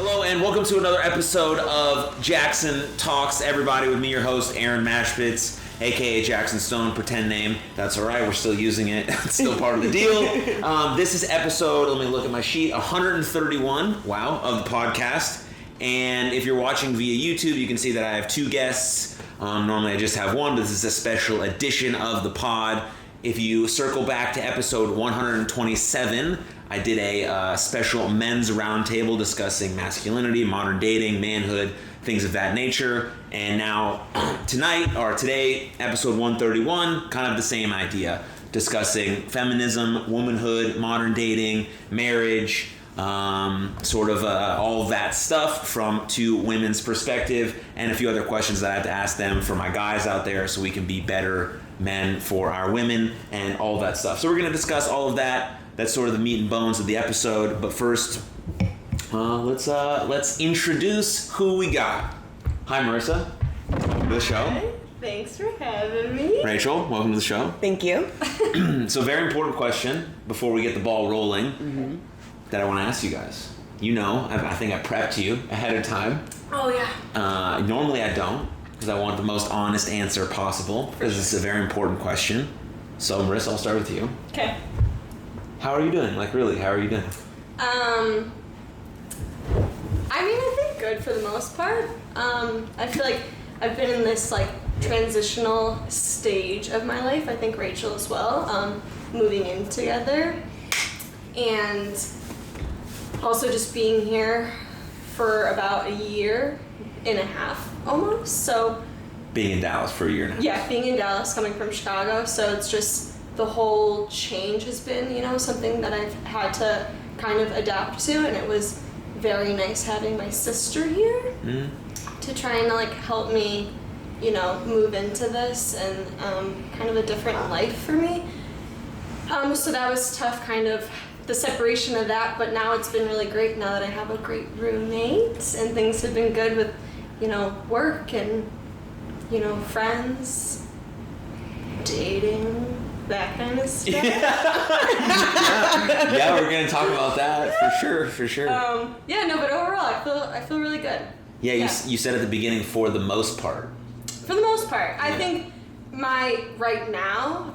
Hello and welcome to another episode of Jaxon Talks Everybody with me, your host, Aaron Mashpitz, aka Jackson Stone, pretend name. That's all right, we're still using it. It's still part of the deal. This is episode, let me look at my sheet, 131, wow, of the podcast. And if you're watching via YouTube, you can see that I have two guests. Normally I just have one, but this is a special edition of the pod. If you circle back to episode 127, I did a special men's roundtable discussing masculinity, modern dating, manhood, things of that nature. And now today, episode 131, kind of the same idea, discussing feminism, womanhood, modern dating, marriage, all of that stuff from two women's perspective, and a few other questions that I have to ask them for my guys out there so we can be better men for our women and all that stuff. So we're going to discuss all of that. That's sort of the meat and bones of the episode. But first, let's introduce who we got. Hi, Marissa. Welcome to the show. Hi. Thanks for having me. Rachel, welcome to the show. Thank you. So, very important question before we get the ball rolling that I want to ask you guys. You know, I think I prepped you ahead of time. Oh, yeah. Normally I don't, because I want the most honest answer possible, because this is a very important question. So, Marissa, I'll start with you. Okay. How are you doing? Like, really, how are you doing? I think good for the most part. I feel like I've been in this, transitional stage of my life. I think Rachel as well, moving in together. And also just being here for about a year and a half, almost. So being in Dallas for a year and a half. Yeah, being in Dallas, coming from Chicago. So it's just the whole change has been, something that I've had to kind of adapt to, and it was very nice having my sister here to try and help me, move into this and kind of a different life for me. So that was tough, kind of the separation of that, but now it's been really great now that I have a great roommate and things have been good with, work and, friends, dating, that kind of stuff. Yeah, we're gonna talk about that for sure. But overall, I feel really good. Yeah, you said at the beginning, for the most part. For the most part, I think right now,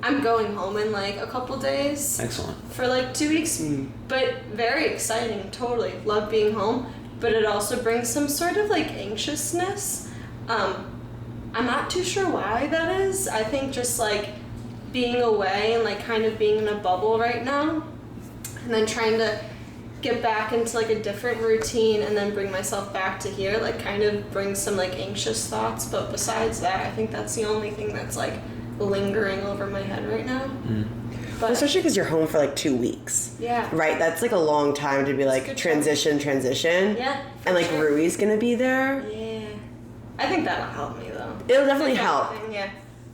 I'm going home in a couple days. Excellent. For 2 weeks, but very exciting. Totally love being home, but it also brings some sort of anxiousness. I'm not too sure why that is. I think just being away and kind of being in a bubble right now, and then trying to get back into a different routine and then bring myself back to here kind of brings some anxious thoughts. But besides that, I think that's the only thing that's lingering over my head right now. But especially because you're home for 2 weeks. Yeah. Right? That's a long time to be transition. Yeah. And sure. Rui's gonna be there. Yeah. I think that'll help me though. It'll definitely help. Yeah.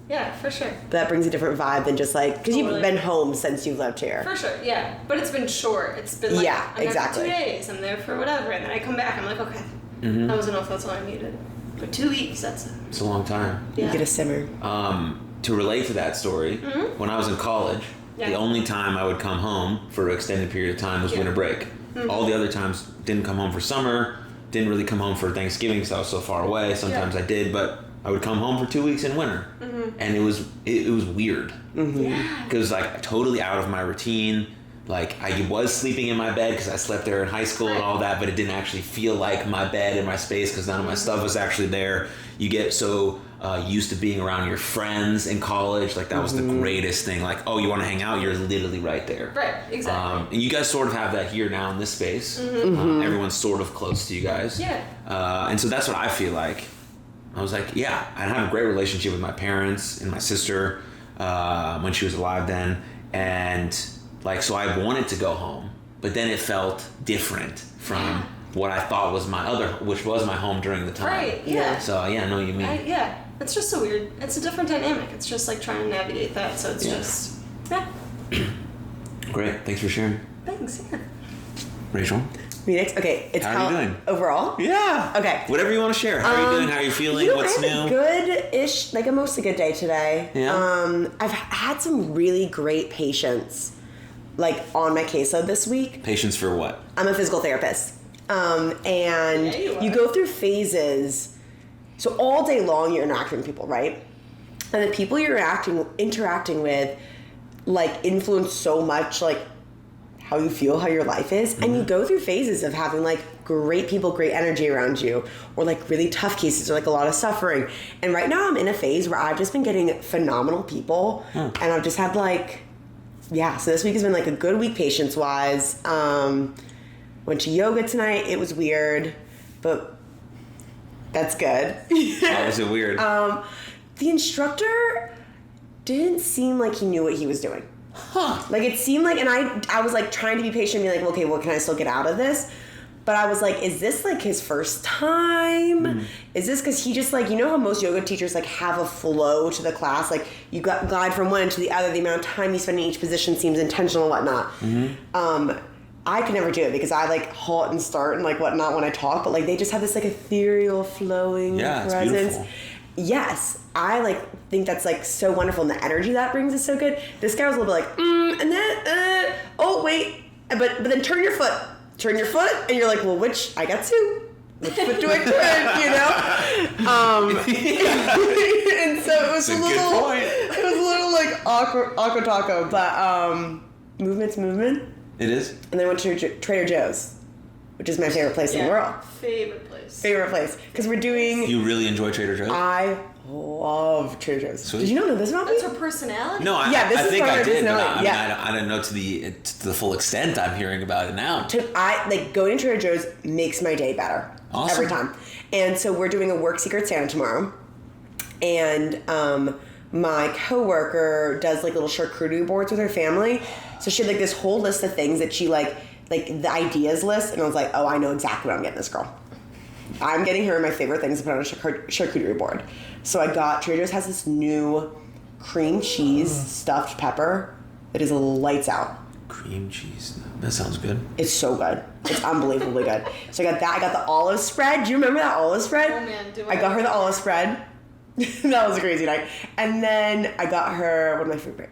Yeah, for sure. But that brings a different vibe than just because Totally. you've been home since you've lived here. For sure, yeah. But it's been short. It's been I'm exactly. there for 2 days, I'm there for whatever, and then I come back, I'm okay. That was enough, that's all I needed. But 2 weeks, it's a long time. Yeah. You get a simmer. To relate to that story, when I was in college, the only time I would come home for an extended period of time was winter break. All the other times, didn't come home for summer, didn't really come home for Thanksgiving because I was so far away. Sometimes I did, but I would come home for 2 weeks in winter, and it was weird because totally out of my routine. I was sleeping in my bed because I slept there in high school and all that, but it didn't actually feel like my bed and my space because none of my stuff was actually there. You get so used to being around your friends in college, that was the greatest thing. You want to hang out, you're literally right there. Right, exactly. And you guys sort of have that here now in this space. Everyone's sort of close to you guys. Yeah. And so that's what I feel like. I was I had a great relationship with my parents and my sister when she was alive then, and so I wanted to go home, but then it felt different from what I thought was which was my home during the time. Right, yeah. So I know what you mean. It's just so weird. It's a different dynamic. It's just trying to navigate that, so it's just, Great, thanks for sharing. Thanks, yeah. Rachel? Me next? Okay, it's how are you doing? Overall? Yeah. Okay. Whatever you want to share. How are you doing? How are you feeling? What's new? I had a good-ish, a mostly good day today. Yeah. I've had some really great patients, on my caseload this week. Patients for what? I'm a physical therapist. And Yeah, you go through phases. So all day long you're interacting with people, right? And the people you're interacting with like influence so much like how you feel, how your life is. Mm-hmm. And you go through phases of having like great people, great energy around you, or like really tough cases or like a lot of suffering. And right now I'm in a phase where I've just been getting phenomenal people. And I've just had like, so this week has been like a good week patience wise. Went to yoga tonight. It was weird, but that's good. How was it weird? The instructor didn't seem like he knew what he was doing. Like it seemed like, and I was like trying to be patient and be like, okay, well, can I still get out of this? But I was like, is this like his first time? Is this because he just like, you know how most yoga teachers like have a flow to the class? Like you glide from one to the other. The amount of time you spend in each position seems intentional and whatnot. I could never do it because I like halt and start and like whatnot when I talk. But like they just have this like ethereal flowing presence. It's beautiful. Yes, I like think that's like so wonderful, and the energy that brings is so good. This guy was a little bit like, and then, oh wait, but then turn your foot, and you're like, well, which I got two. Which foot do I turn? And so it was it was a little like aqua taco, but movement's movement. It is. And then I went to Trader Joe's, which is my favorite place in the world. Favorite place. Because we're doing... You really enjoy Trader Joe's? I love Trader Joe's. Sweet. Did you know this about me? That's her personality? No, I this think I did, but I I don't know to the full extent I'm hearing about it now. Going to Trader Joe's makes my day better. Awesome. Every time. And so we're doing a work Secret Santa tomorrow. And my coworker does like little charcuterie boards with her family. So she had like this whole list of things that she like the ideas list, and I was like, oh, I know exactly what I'm getting this girl. I'm getting her my favorite things to put on a charcuterie board. So I got, Trader Joe's has this new cream cheese stuffed pepper that is lights out. Cream cheese. That sounds good. It's so good. It's unbelievably good. So I got that. I got the olive spread. Do you remember that olive spread? Oh man, I got her the olive spread. That was a crazy night. And then I got her one of my favorite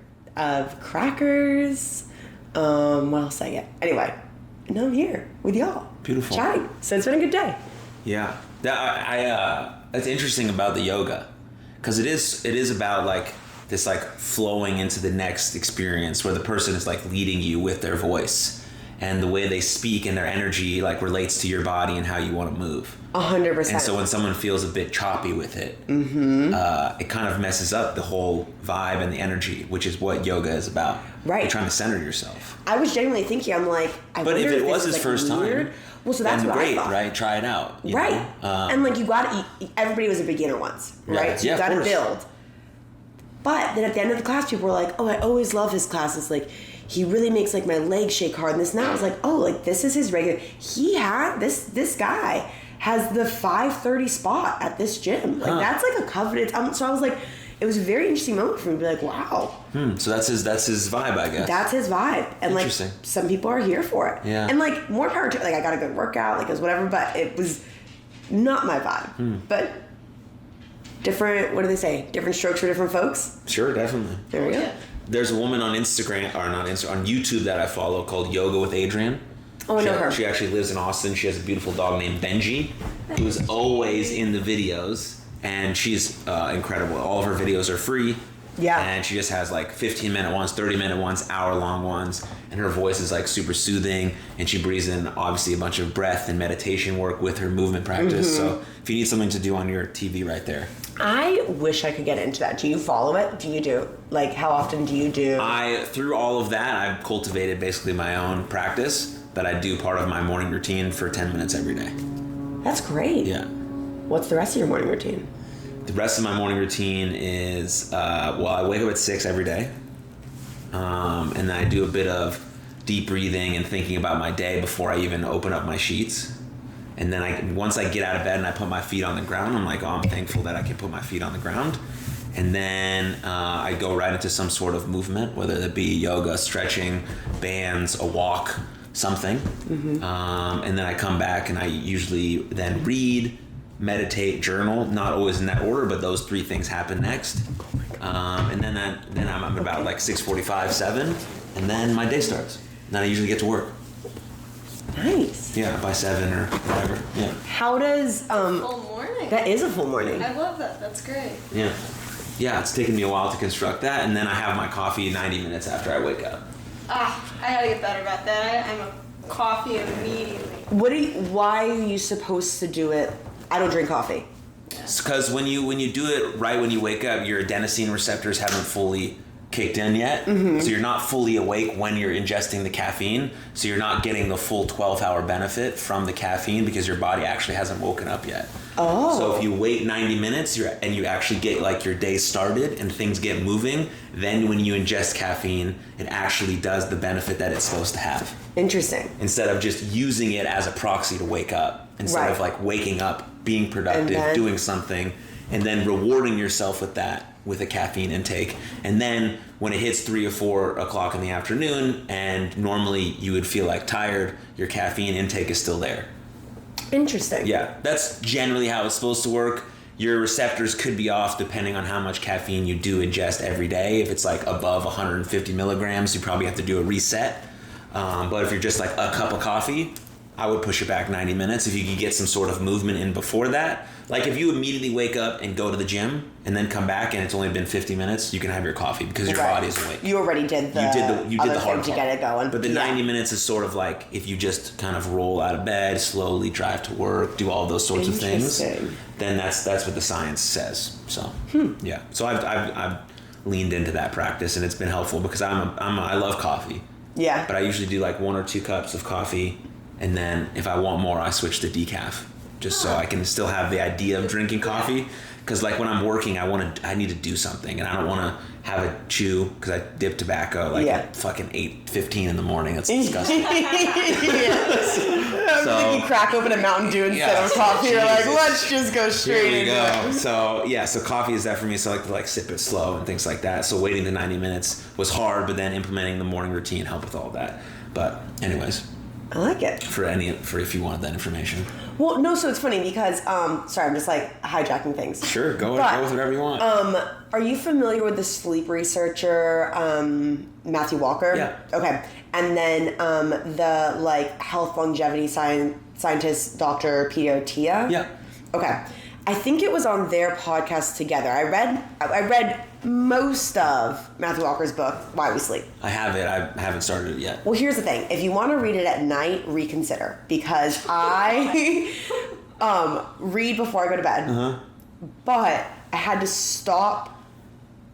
crackers. What else did I get? Anyway, now I'm here with y'all. Beautiful. Chatting. So it's been a good day. Yeah. That's interesting about the yoga, because it is about like this like flowing into the next experience where the person is like leading you with their voice, and the way they speak and their energy like relates to your body and how you want to move. 100%. And so when someone feels a bit choppy with it, it kind of messes up the whole vibe and the energy, which is what yoga is about. Right. You're trying to center yourself. I was genuinely thinking, I'm like, but if it was his first time, well, so that's then what great, I thought. right? Try it out. You right. know? And like you got to, everybody was a beginner once, right? Yeah. So you got to build. But then at the end of the class, people were like, oh, I always love his classes. Like, he really makes like my legs shake hard and this and that. I was like, oh, like this is his regular. He had this guy has the 5:30 spot at this gym. Like that's like a coveted. So I was like, it was a very interesting moment for me to be like, wow. So that's his vibe, I guess. That's his vibe. And like some people are here for it. Yeah. And like more power to like I got a good workout, like it was whatever, but it was not my vibe. But different, what do they say? Different strokes for different folks? Sure, definitely. There we go. There's a woman on Instagram, or not Instagram, on YouTube that I follow called Yoga with Adrian. Oh, I know her. She actually lives in Austin. She has a beautiful dog named Benji, who's always in the videos, and she's incredible. All of her videos are free. Yeah. And she just has like 15-minute ones, 30-minute ones, hour-long ones, and her voice is like super soothing, and she breathes in obviously a bunch of breath and meditation work with her movement practice. So if you need something to do on your TV right there. I wish I could get into that. Do you follow it? Do you do? Like, how often do you do? Through all of that, I've cultivated basically my own practice that I do part of my morning routine for 10 minutes every day. That's great. Yeah. What's the rest of your morning routine? The rest of my morning routine is, I wake up at 6 every day. And then I do a bit of deep breathing and thinking about my day before I even open up my sheets. And then once I get out of bed and I put my feet on the ground, I'm like, oh, I'm thankful that I can put my feet on the ground. And then I go right into some sort of movement, whether it be yoga, stretching, bands, a walk, something. And then I come back and I usually then read, meditate, journal, not always in that order, but those three things happen next. And then I'm about like 6:45, 7, and then my day starts. And then I usually get to work. Nice. Yeah, by 7 or whatever. Yeah. How does Full morning. that is a full morning. I love that. That's great. Yeah. Yeah, it's taken me a while to construct that, and then I have my coffee 90 minutes after I wake up. I gotta get better about that. I'm a coffee immediately. Why are you supposed to do it? I don't drink coffee. Because when you do it right when you wake up, your adenosine receptors haven't fully kicked in yet. Mm-hmm. So you're not fully awake when you're ingesting the caffeine. So you're not getting the full 12-hour benefit from the caffeine because your body actually hasn't woken up yet. Oh. So if you wait 90 minutes and you actually get like your day started and things get moving, then when you ingest caffeine, it actually does the benefit that it's supposed to have. Interesting. Instead of just using it as a proxy to wake up. Instead of like waking up, being productive, doing something, and then rewarding yourself with that, with a caffeine intake. And then when it hits 3 or 4 o'clock in the afternoon and normally you would feel like tired, your caffeine intake is still there. Interesting. Yeah, that's generally how it's supposed to work. Your receptors could be off depending on how much caffeine you do ingest every day. If it's like above 150 milligrams, you probably have to do a reset. But if you're just like a cup of coffee, I would push it back 90 minutes. If you could get some sort of movement in before that, like if you immediately wake up and go to the gym and then come back and it's only been 50 minutes, you can have your coffee because your body's awake. You already did the you did the hard part to get it going. But the 90 minutes is sort of like if you just kind of roll out of bed, slowly drive to work, do all those sorts of things, then that's what the science says. So yeah, so I've leaned into that practice and it's been helpful because I love coffee. Yeah. But I usually do like 1 or 2 cups of coffee, and then if I want more, I switch to decaf, just so I can still have the idea of drinking coffee. Because like when I'm working, I need to do something, and I don't want to have a chew because I dip tobacco at fucking 8:15 in the morning. That's disgusting. So you crack open a Mountain Dew instead of coffee. You're like, let's just go straight. Here we go. So yeah, so coffee is that for me. So I like to like sip it slow and things like that. So waiting the 90 minutes was hard, but then implementing the morning routine helped with all that. But anyways. I like it. For if you wanted that information. Well, no, so it's funny because, sorry, I'm just like hijacking things. Sure, go with whatever you want. Are you familiar with the sleep researcher, Matthew Walker? Yeah. Okay. And then the like health longevity scientist, Dr. Peter Attia? Yeah. Okay. I think it was on their podcast together. I read most of Matthew Walker's book, Why We Sleep. I have it. I haven't started it yet. Well, here's the thing. If you want to read it at night, reconsider. Because I read before I go to bed. Uh-huh. But I had to stop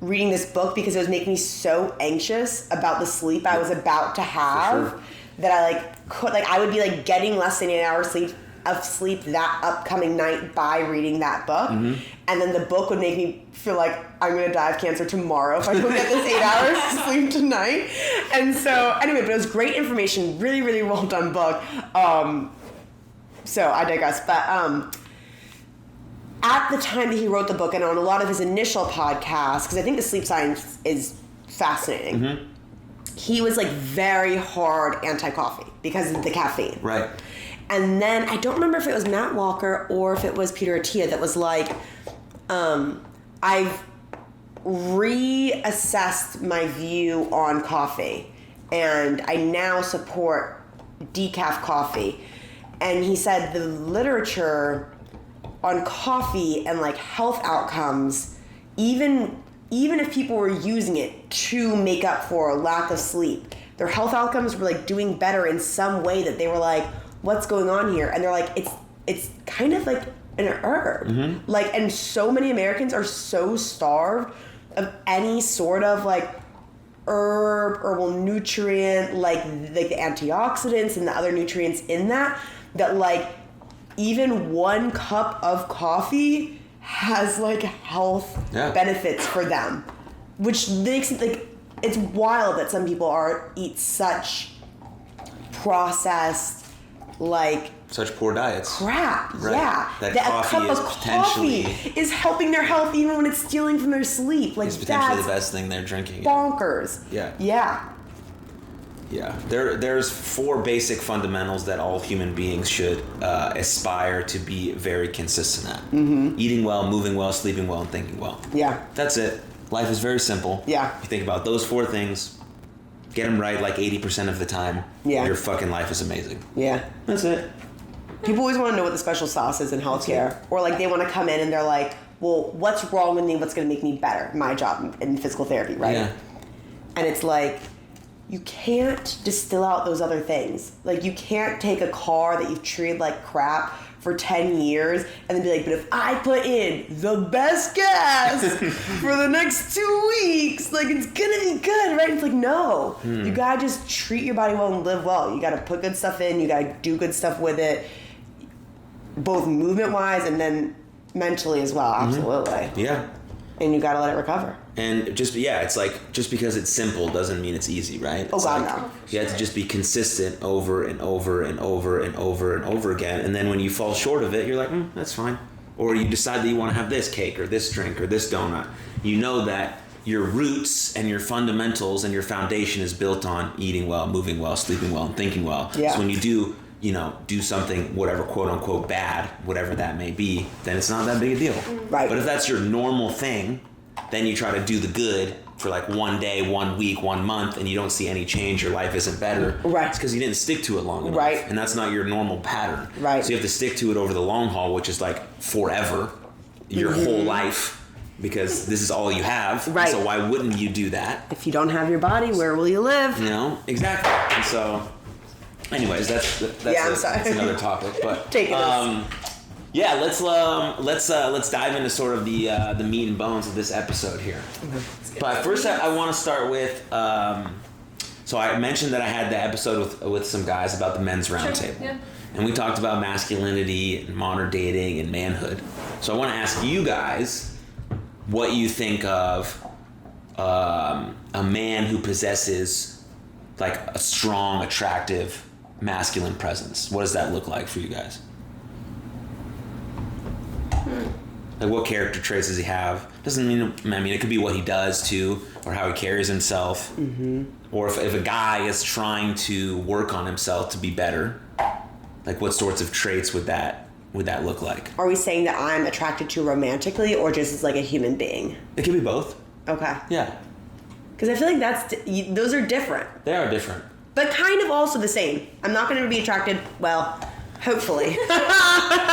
reading this book because it was making me so anxious about the sleep I was about to have that I would be like getting less than 8 hours of sleep that upcoming night by reading that book. Mm-hmm. And then the book would make me feel like I'm going to die of cancer tomorrow if I don't get this 8 hours of sleep tonight. And so anyway, but it was great information, really, really well done book. So I digress. But at the time that he wrote the book and on a lot of his initial podcasts, because I think the sleep science is fascinating, mm-hmm. he was like very hard anti-coffee because of the caffeine. Right. And then I don't remember if it was Matt Walker or if it was Peter Attia that was like, I've reassessed my view on coffee and I now support decaf coffee. And he said the literature on coffee and like health outcomes, even if people were using it to make up for lack of sleep, their health outcomes were like doing better in some way that they were like, what's going on here? And they're like, it's kind of like an herb. Mm-hmm. Like, and so many Americans are so starved of any sort of like herbal nutrient, like the antioxidants and the other nutrients in that like even 1 cup of coffee has like health benefits for them, which makes it like, it's wild that some people eat such processed, like such poor diets. Crap. Right. Yeah. That a cup of coffee is helping their health even when it's stealing from their sleep. Like, it's potentially the best thing they're drinking. Bonkers. Yeah. Yeah. Yeah. There's 4 basic fundamentals that all human beings should aspire to be very consistent at. Mm-hmm. Eating well, moving well, sleeping well, and thinking well. Yeah. That's it. Life is very simple. Yeah. You think about those 4 things, Get them right like 80% of the time. Yeah. Your fucking life is amazing. Yeah. That's it. People always want to know what the special sauce is in healthcare. Or like they want to come in and they're like, well, what's wrong with me? What's going to make me better? My job in physical therapy, right? Yeah. And it's like, you can't distill out those other things. Like, you can't take a car that you've treated like crap for 10 years and then be like, but if I put in the best gas for the next 2 weeks, like, it's gonna be good, right? It's like, no. You gotta just treat your body well and live well. You gotta put good stuff in, you gotta do good stuff with it, both movement-wise and then mentally as well, absolutely. Yeah. And you gotta let it recover. And just, it's like, just because it's simple doesn't mean it's easy, right? Oh, It's God, like, no. You have to just be consistent over and over and over and over and over again. And then when you fall short of it, you're like, that's fine. Or you decide that you want to have this cake or this drink or this donut. You know that your roots and your fundamentals and your foundation is built on eating well, moving well, sleeping well, and thinking well. Yeah. So when you do something, whatever, quote unquote, bad, whatever that may be, then it's not that big a deal. Right. But if that's your normal thing, then you try to do the good for like 1 day, 1 week, 1 month, and you don't see any change, your life isn't better. Right. It's because you didn't stick to it long enough. Right. And that's not your normal pattern. Right. So you have to stick to it over the long haul, which is like forever, your whole life, because this is all you have. Right. So why wouldn't you do that? If you don't have your body, where will you live? You know? Exactly. And so, anyways, that's I'm sorry. that's another topic. But Take it yeah, let's dive into sort of the meat and bones of this episode here. But first, I want to start with. So I mentioned that I had the episode with some guys about the men's roundtable, yeah. and we talked about masculinity and modern dating and manhood. So I want to ask you guys what you think of a man who possesses like a strong, attractive, masculine presence. What does that look like for you guys? Like, what character traits does he have? Doesn't mean, it could be what he does too, or how he carries himself. Mm-hmm. Or if a guy is trying to work on himself to be better, like what sorts of traits would that look like? Are we saying that I'm attracted to romantically or just as like a human being? It could be both. Okay. Yeah. Because I feel like those are different. They are different. But kind of also the same. I'm not going to be attracted, well, hopefully.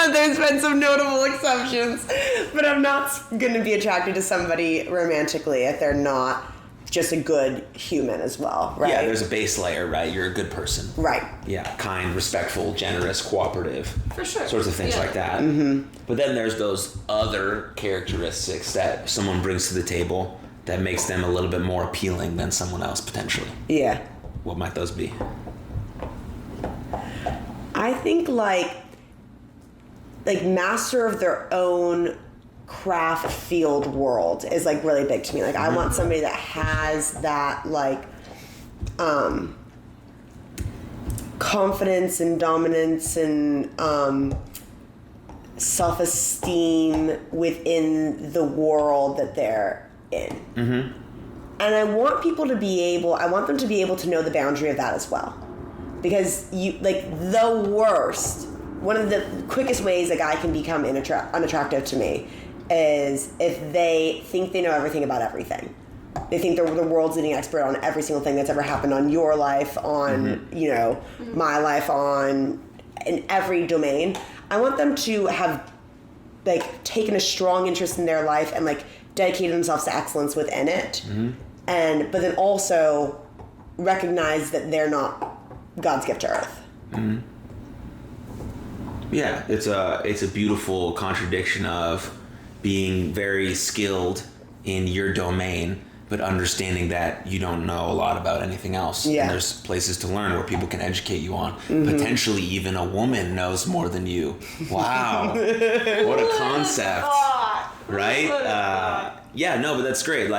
There's been some notable exceptions. But I'm not going to be attracted to somebody romantically if they're not just a good human as well, right? Yeah, there's a base layer, right? You're a good person. Right. Yeah, kind, respectful, generous, cooperative. For sure. Sorts of things like that. Mm-hmm. But then there's those other characteristics that someone brings to the table that makes them a little bit more appealing than someone else, potentially. Yeah. What might those be? I think like master of their own craft field world is like really big to me. Like I want somebody that has that like confidence and dominance and self-esteem within the world that they're in. Mm-hmm. And I want them to be able to know the boundary of that as well. Because one of the quickest ways a guy can become unattractive to me is if they think they know everything about everything. They think they're the world's leading expert on every single thing that's ever happened on your life, on, my life, in every domain. I want them to have, taken a strong interest in their life and, dedicated themselves to excellence within it. Mm-hmm. But then also recognize that they're not God's gift to earth. Mm-hmm. Yeah, it's a beautiful contradiction of being very skilled in your domain, but understanding that you don't know a lot about anything else. Yeah. And there's places to learn where people can educate you on. Mm-hmm. Potentially even a woman knows more than you. Wow. What a concept. Right? But that's great.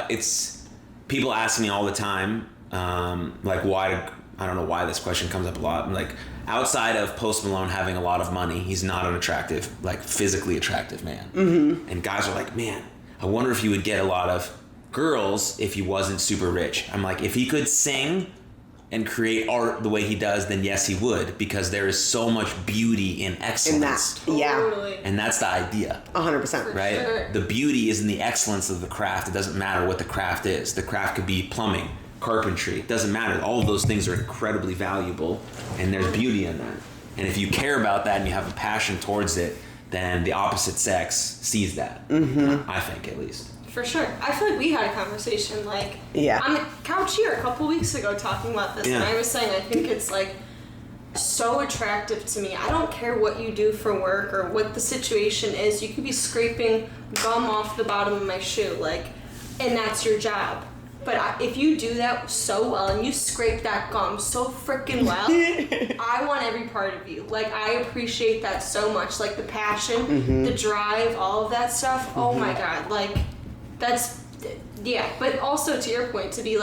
It's people ask me all the time, why, I don't know why this question comes up a lot. Outside of Post Malone having a lot of money, he's not an attractive, physically attractive man. Mm-hmm. And guys are like, man, I wonder if he would get a lot of girls if he wasn't super rich. I'm like, if he could sing and create art the way he does, then yes, he would, because there is so much beauty in excellence. Totally. And that's the idea. 100%. Right? Sure. The beauty is in the excellence of the craft. It doesn't matter what the craft is. The craft could be plumbing. carpentry. It doesn't matter. All of those things are incredibly valuable, and there's beauty in that. And if you care about that and you have a passion towards it, then the opposite sex sees that. I think, at least. For sure. I feel like we had a conversation, like, Yeah. on the couch here a couple weeks ago talking about this, and I was saying I think it's, like, so attractive to me. I don't care what you do for work or what the situation is. You could be scraping gum off the bottom of my shoe, like, and that's your job. But if you do that so well and you scrape that gum so freaking well, I want every part of you. Like, I appreciate that so much. Like, the passion, the drive, all of that stuff. Oh my God. Like, that's, yeah. But also, to your point, to be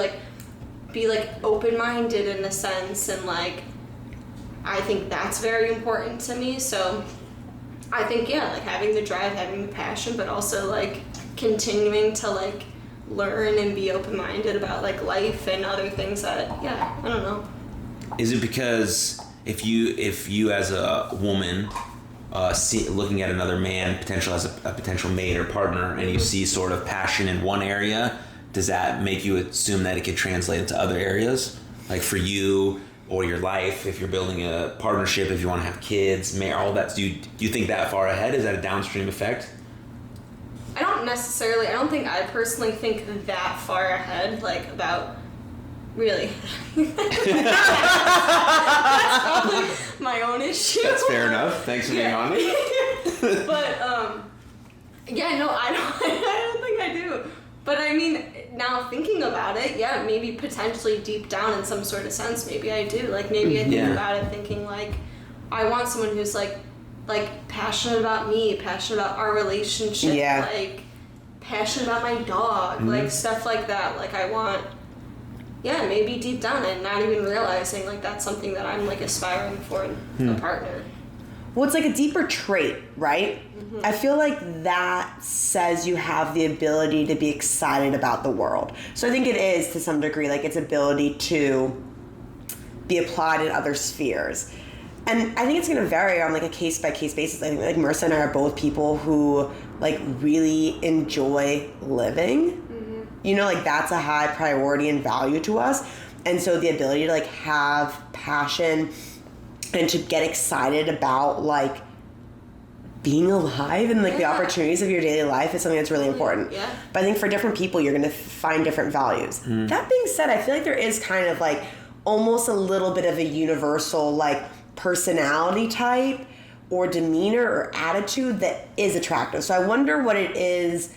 open-minded in a sense, and, like, I think that's very important to me. So I think, yeah, like, having the drive, having the passion, but also, like, continuing to, like, learn and be open-minded about, like, life and other things that, yeah, I don't know. Is it because if you as a woman looking at another man potential as a potential mate or partner, and you see sort of passion in one area, does that make you assume that it could translate into other areas? Like for you or your life, if you're building a partnership, if you want to have kids, all that, do you think that far ahead? Is that a downstream effect? I don't think I personally think that far ahead, like, about, really. That's probably my own issue. That's fair enough. Thanks for being honest. But, yeah, no, I don't think I do. But I mean, now thinking about it, yeah, maybe potentially deep down in some sort of sense, maybe I do. Like, maybe I think about it thinking, like, I want someone who's, like, passionate about me, passionate about our relationship, like, passionate about my dog, like, stuff like that. Like, I want, maybe deep down and not even realizing, like, that's something that I'm, like, aspiring for in a partner. Well, it's like a deeper trait, right? I feel like that says you have the ability to be excited about the world. So I think it is, to some degree, like, its ability to be applied in other spheres. And I think it's going to vary on, like, a case-by-case basis. I think, like, Marissa and I are both people who, like, really enjoy living. You know, like, that's a high priority and value to us. And so the ability to, like, have passion and to get excited about, like, being alive and, like, the opportunities of your daily life is something that's really important. Yeah. But I think for different people, you're going to find different values. That being said, I feel like there is kind of, like, almost a little bit of a universal, like, personality type or demeanor or attitude that is attractive. So I wonder what it is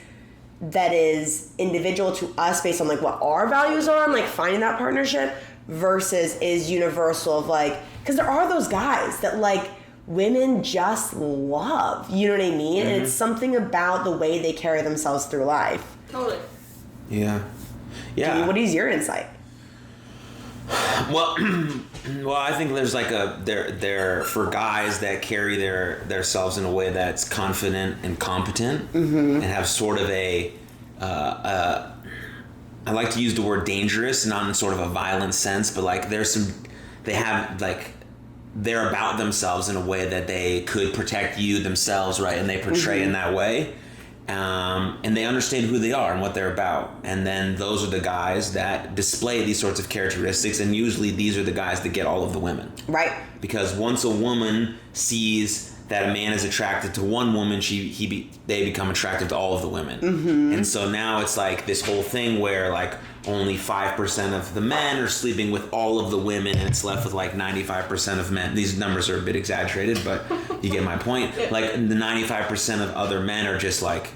that is individual to us based on, like, what our values are and, like, finding that partnership versus is universal of, like, because there are those guys that, like, women just love, you know what I mean? And it's something about the way they carry themselves through life. Totally. Yeah. What is your insight? Well, I think there's like there for guys that carry themselves in a way that's confident and competent and have sort of I like to use the word dangerous, not in sort of a violent sense, but like they're about themselves in a way that they could protect you themselves, right? And they portray in that way. And they understand who they are and what they're about. And then those are the guys that display these sorts of characteristics. And usually these are the guys that get all of the women. Right. Because once a woman sees that a man is attracted to one woman, they become attracted to all of the women. And so now it's like this whole thing where, like, only 5% of the men are sleeping with all of the women, and it's left with like 95% of men. These numbers are a bit exaggerated, but you get my point. Like, the 95% of other men are just like,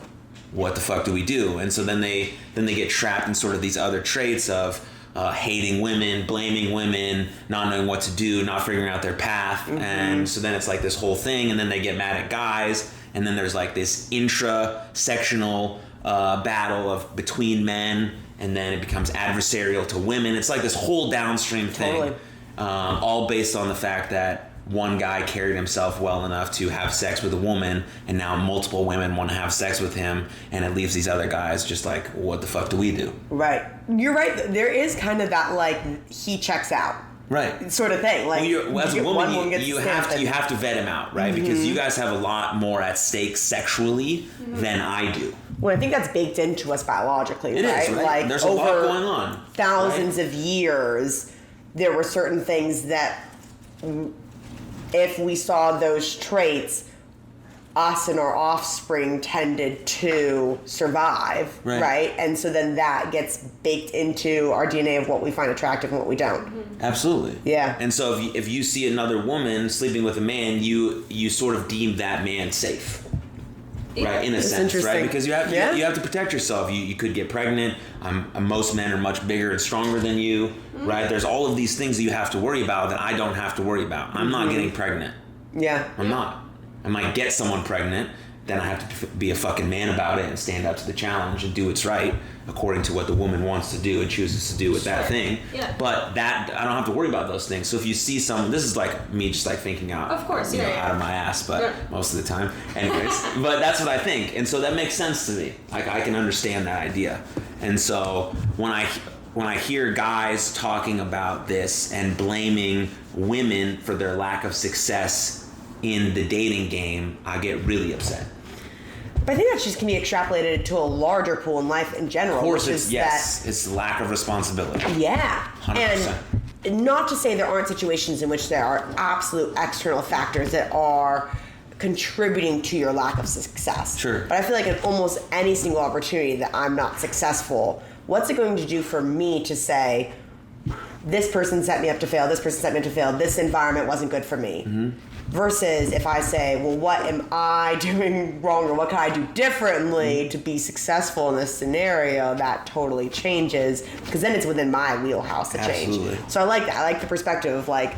what the fuck do we do? And so then they get trapped in sort of these other traits of hating women, blaming women, not knowing what to do, not figuring out their path. And so then it's like this whole thing, and then they get mad at guys, and then there's like this intra-sectional battle between men, and then it becomes adversarial to women. It's like this whole downstream thing, Totally. All based on the fact that one guy carried himself well enough to have sex with a woman, and now multiple women want to have sex with him, and it leaves these other guys just like, what the fuck do we do? Right. You're right. There is kind of that, like, he checks out. Right. Sort of thing. Like, as a woman, you have to vet him out, right? Because you guys have a lot more at stake sexually than I do. Well, I think that's baked into us biologically, It right? is, right? Like There's a lot going on. Thousands of years, there were certain things that, if we saw those traits, us and our offspring tended to survive, right? And so then that gets baked into our DNA of what we find attractive and what we don't. Absolutely. Yeah. And so if you see another woman sleeping with a man, you sort of deem that man safe. Right, in a sense, right? Because you have to protect yourself. You could get pregnant. Most men are much bigger and stronger than you, right? There's all of these things that you have to worry about that I don't have to worry about. I'm not getting pregnant. Yeah. I'm not. I might get someone pregnant, then I have to be a fucking man about it and stand up to the challenge and do what's right according to what the woman wants to do and chooses to do with that thing. Yeah. But that, I don't have to worry about those things. So if you see someone, this is like me just like thinking out, of course, out of my ass, but most of the time. Anyways, but that's what I think. And so that makes sense to me. Like I can understand that idea. And so when I hear guys talking about this and blaming women for their lack of success in the dating game, I get really upset. But I think that just can be extrapolated to a larger pool in life in general. Of course, it's lack of responsibility. Yeah. 100%. And not to say there aren't situations in which there are absolute external factors that are contributing to your lack of success. Sure. But I feel like in almost any single opportunity that I'm not successful, what's it going to do for me to say, this person set me up to fail, this person set me up to fail, this environment wasn't good for me? Mm-hmm. Versus if I say, well, what am I doing wrong, or what can I do differently to be successful in this scenario? That totally changes, because then it's within my wheelhouse to change. So I like that. I like the perspective of like,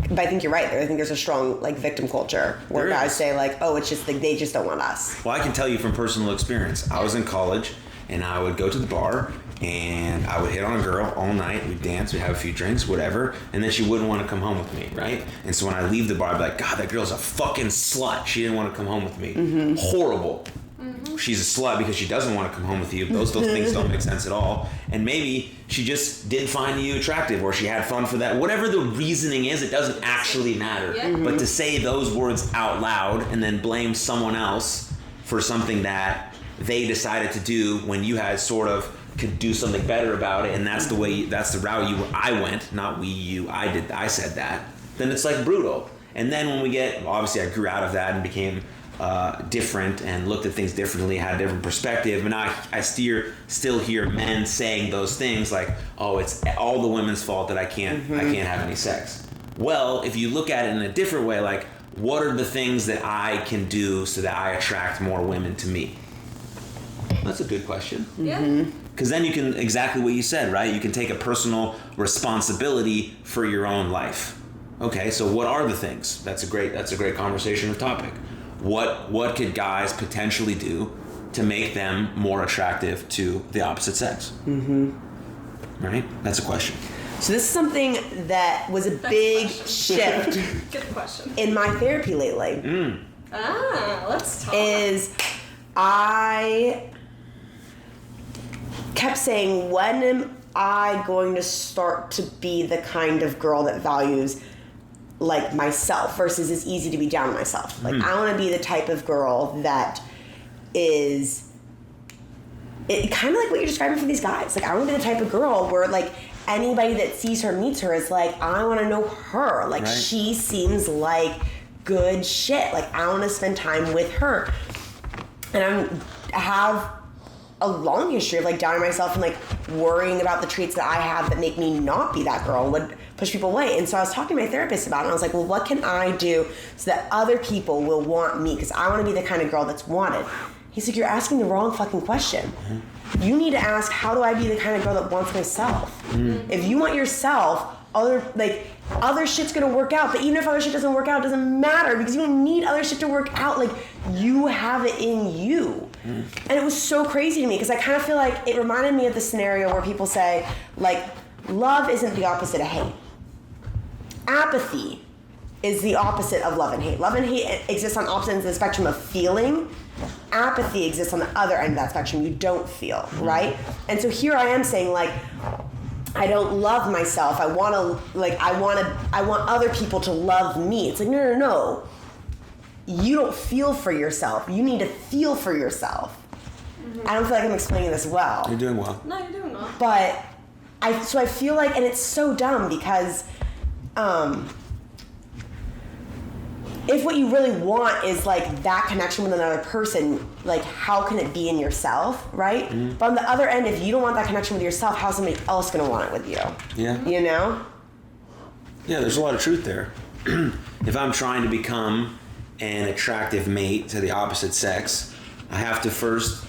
but I think you're right. I think there's a strong like victim culture where guys say like, oh, it's just like they just don't want us. Well, I can tell you from personal experience. I was in college and I would go to the bar and I would hit on a girl all night. We'd dance, we'd have a few drinks, whatever, and then she wouldn't want to come home with me, right? And so when I leave the bar, I'd be like, God, that girl's a fucking slut. She didn't want to come home with me. Mm-hmm. Horrible. Mm-hmm. She's a slut because she doesn't want to come home with you. Those things don't make sense at all. And maybe she just didn't find you attractive, or she had fun for that. Whatever the reasoning is, it doesn't actually matter. Yeah. Mm-hmm. But to say those words out loud and then blame someone else for something that they decided to do when you had sort of could do something better about it, and that's the route I went, not I said that, then it's like brutal. And then when we obviously I grew out of that and became different and looked at things differently, had a different perspective, and I still hear men saying those things like, oh, it's all the women's fault that I can't have any sex. Well, if you look at it in a different way, like, what are the things that I can do so that I attract more women to me? That's a good question. Yeah. Because then you can, exactly what you said, right? You can take a personal responsibility for your own life. Okay, so what are the things? That's a great conversation of topic. What could guys potentially do to make them more attractive to the opposite sex? Mm-hmm. Right? That's a question. So this is something that was a big shift Good question. in my therapy lately. Let's talk. I kept saying, when am I going to start to be the kind of girl that values like myself versus it's easy to be down on myself? Like, I want to be the type of girl that is kind of like what you're describing for these guys. Like, I want to be the type of girl where like anybody that sees her, meets her, is like, I want to know her. Like, she seems like good shit. Like, I want to spend time with her. And I have a long history of like doubting myself and like worrying about the traits that I have that make me not be that girl and would push people away. And so I was talking to my therapist about it, and I was like, well, what can I do so that other people will want me? Because I want to be the kind of girl that's wanted. He's like, you're asking the wrong fucking question. You need to ask, how do I be the kind of girl that wants myself? If you want yourself, other shit's gonna work out. But even if other shit doesn't work out, it doesn't matter, because you don't need other shit to work out. Like, you have it in you. And it was so crazy to me, because I kind of feel like it reminded me of the scenario where people say, like, love isn't the opposite of hate. Apathy is the opposite of love and hate. Love and hate exists on opposite ends of the spectrum of feeling. Apathy exists on the other end of that spectrum. You don't feel, right? And so here I am saying, like, I don't love myself. I want other people to love me. It's like, no. You don't feel for yourself. You need to feel for yourself. I don't feel like I'm explaining this well. You're doing well. No, you're doing well. But I feel like, and it's so dumb because if what you really want is like that connection with another person, like how can it be in yourself, right? Mm-hmm. But on the other end, if you don't want that connection with yourself, how's somebody else gonna want it with you? Yeah. You know? Yeah, there's a lot of truth there. If I'm trying to become an attractive mate to the opposite sex, I have to first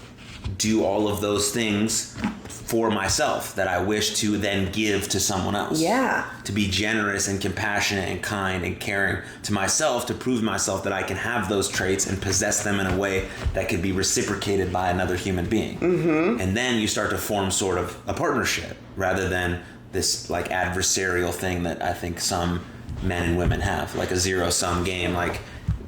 do all of those things for myself that I wish to then give to someone else. Yeah. To be generous and compassionate and kind and caring to myself, to prove myself that I can have those traits and possess them in a way that could be reciprocated by another human being. Mm-hmm. And then you start to form sort of a partnership rather than this like adversarial thing that I think some men and women have, like a zero-sum game, like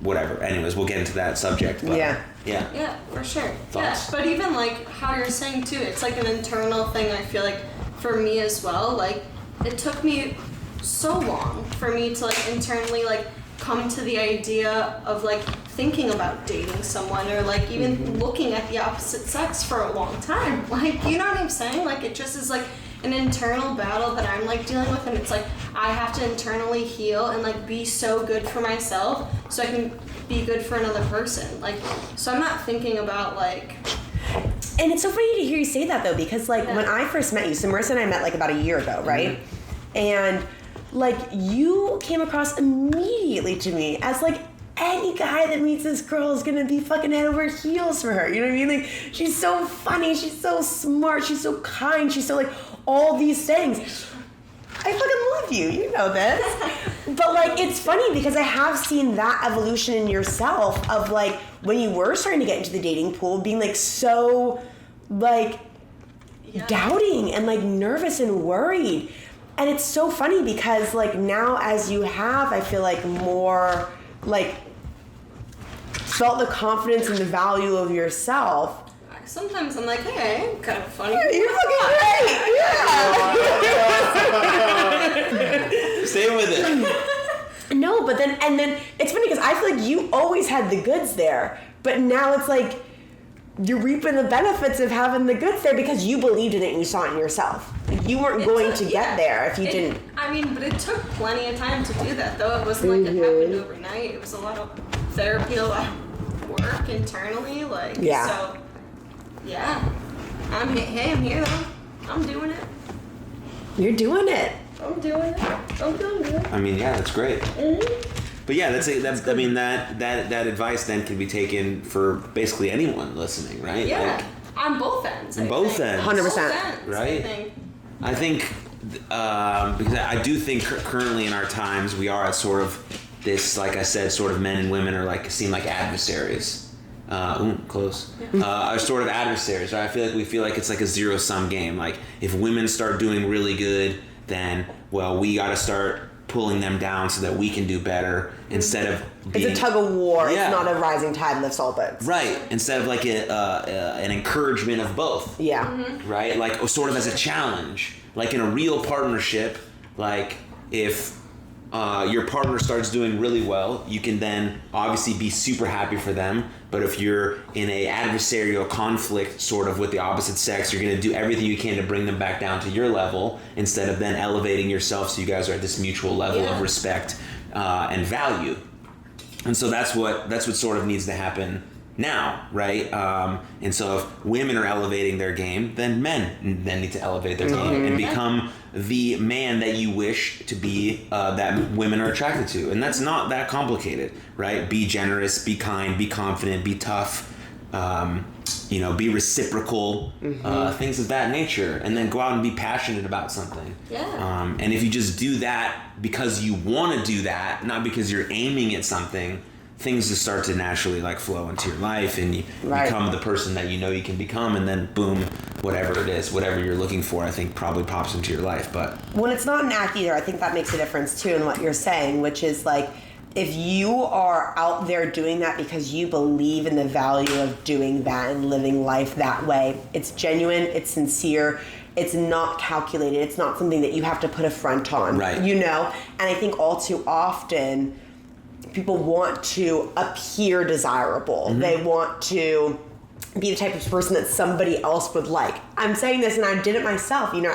whatever. Anyways, we'll get into that subject. But Yeah, for sure. Thoughts? Yeah, but even like how you're saying too, it's like an internal thing. I feel like for me as well, like it took me so long for me to like internally like come to the idea of like thinking about dating someone or like even looking at the opposite sex for a long time. Like, you know what I'm saying? Like it just is like an internal battle that I'm like dealing with, and it's like I have to internally heal and like be so good for myself so I can be good for another person. Like, so I'm not thinking about like. And it's so funny to hear you say that though, because like when I first met you, so Marissa and I met like about a year ago, right? Mm-hmm. And like you came across immediately to me as like any guy that meets this girl is gonna be fucking head over heels for her. You know what I mean? Like she's so funny, she's so smart, she's so kind, she's so like all these things. I fucking love you, you know this. But like it's funny because I have seen that evolution in yourself of like when you were starting to get into the dating pool being like so like doubting and like nervous and worried. And it's so funny because like now as you have, I feel like more like felt the confidence and the value of yourself. Sometimes I'm like, hey, I'm kind of funny. Yeah, you're fucking great. Yeah. Stay with it. No, but then it's funny because I feel like you always had the goods there, but now it's like you're reaping the benefits of having the goods there because you believed in it and you saw it in yourself. You weren't going to get there if you didn't. I mean, but it took plenty of time to do that, though. It wasn't like it happened overnight. It was a lot of therapy, a lot of work internally, like so. Yeah, I'm here though. I'm doing it. You're doing it. I'm doing it. I'm doing it. I mean, yeah, that's great. Mm-hmm. But yeah, that's I mean that advice then can be taken for basically anyone listening, right? Yeah, like, on both ends. On both ends. 100%. Right. I think because I do think currently in our times we are at sort of this, like I said, sort of men and women are like seem like adversaries. Close. Are sort of adversaries, right? I feel like we feel like it's like a zero-sum game. Like if women start doing really good, then well, we got to start pulling them down so that we can do better instead of being, it's a tug of war. Yeah. It's not a rising tide lifts all boats. Right. Instead of like an encouragement of both. Yeah. Mm-hmm. Right. Like sort of as a challenge. Like in a real partnership, like if your partner starts doing really well, you can then obviously be super happy for them. But if you're in a adversarial conflict sort of with the opposite sex, you're going to do everything you can to bring them back down to your level instead of then elevating yourself so you guys are at this mutual level of respect and value. And so that's what sort of needs to happen now, right? And so if women are elevating their game, then men then need to elevate their game and become the man that you wish to be, that women are attracted to. And that's not that complicated, right? Be generous, be kind, be confident, be tough, be reciprocal, things of that nature, and then go out and be passionate about something. Yeah. And if you just do that because you want to do that, not because you're aiming at something, things just start to naturally like flow into your life, and you become the person that you know you can become, and then boom, whatever it is, whatever you're looking for, I think probably pops into your life. But when it's not an act either, I think that makes a difference too in what you're saying, which is like if you are out there doing that because you believe in the value of doing that and living life that way, it's genuine, it's sincere, it's not calculated, it's not something that you have to put a front on, right? You know, and I think all too often people want to appear desirable. They want to be the type of person that somebody else would like. I'm saying this, and I did it myself. You know,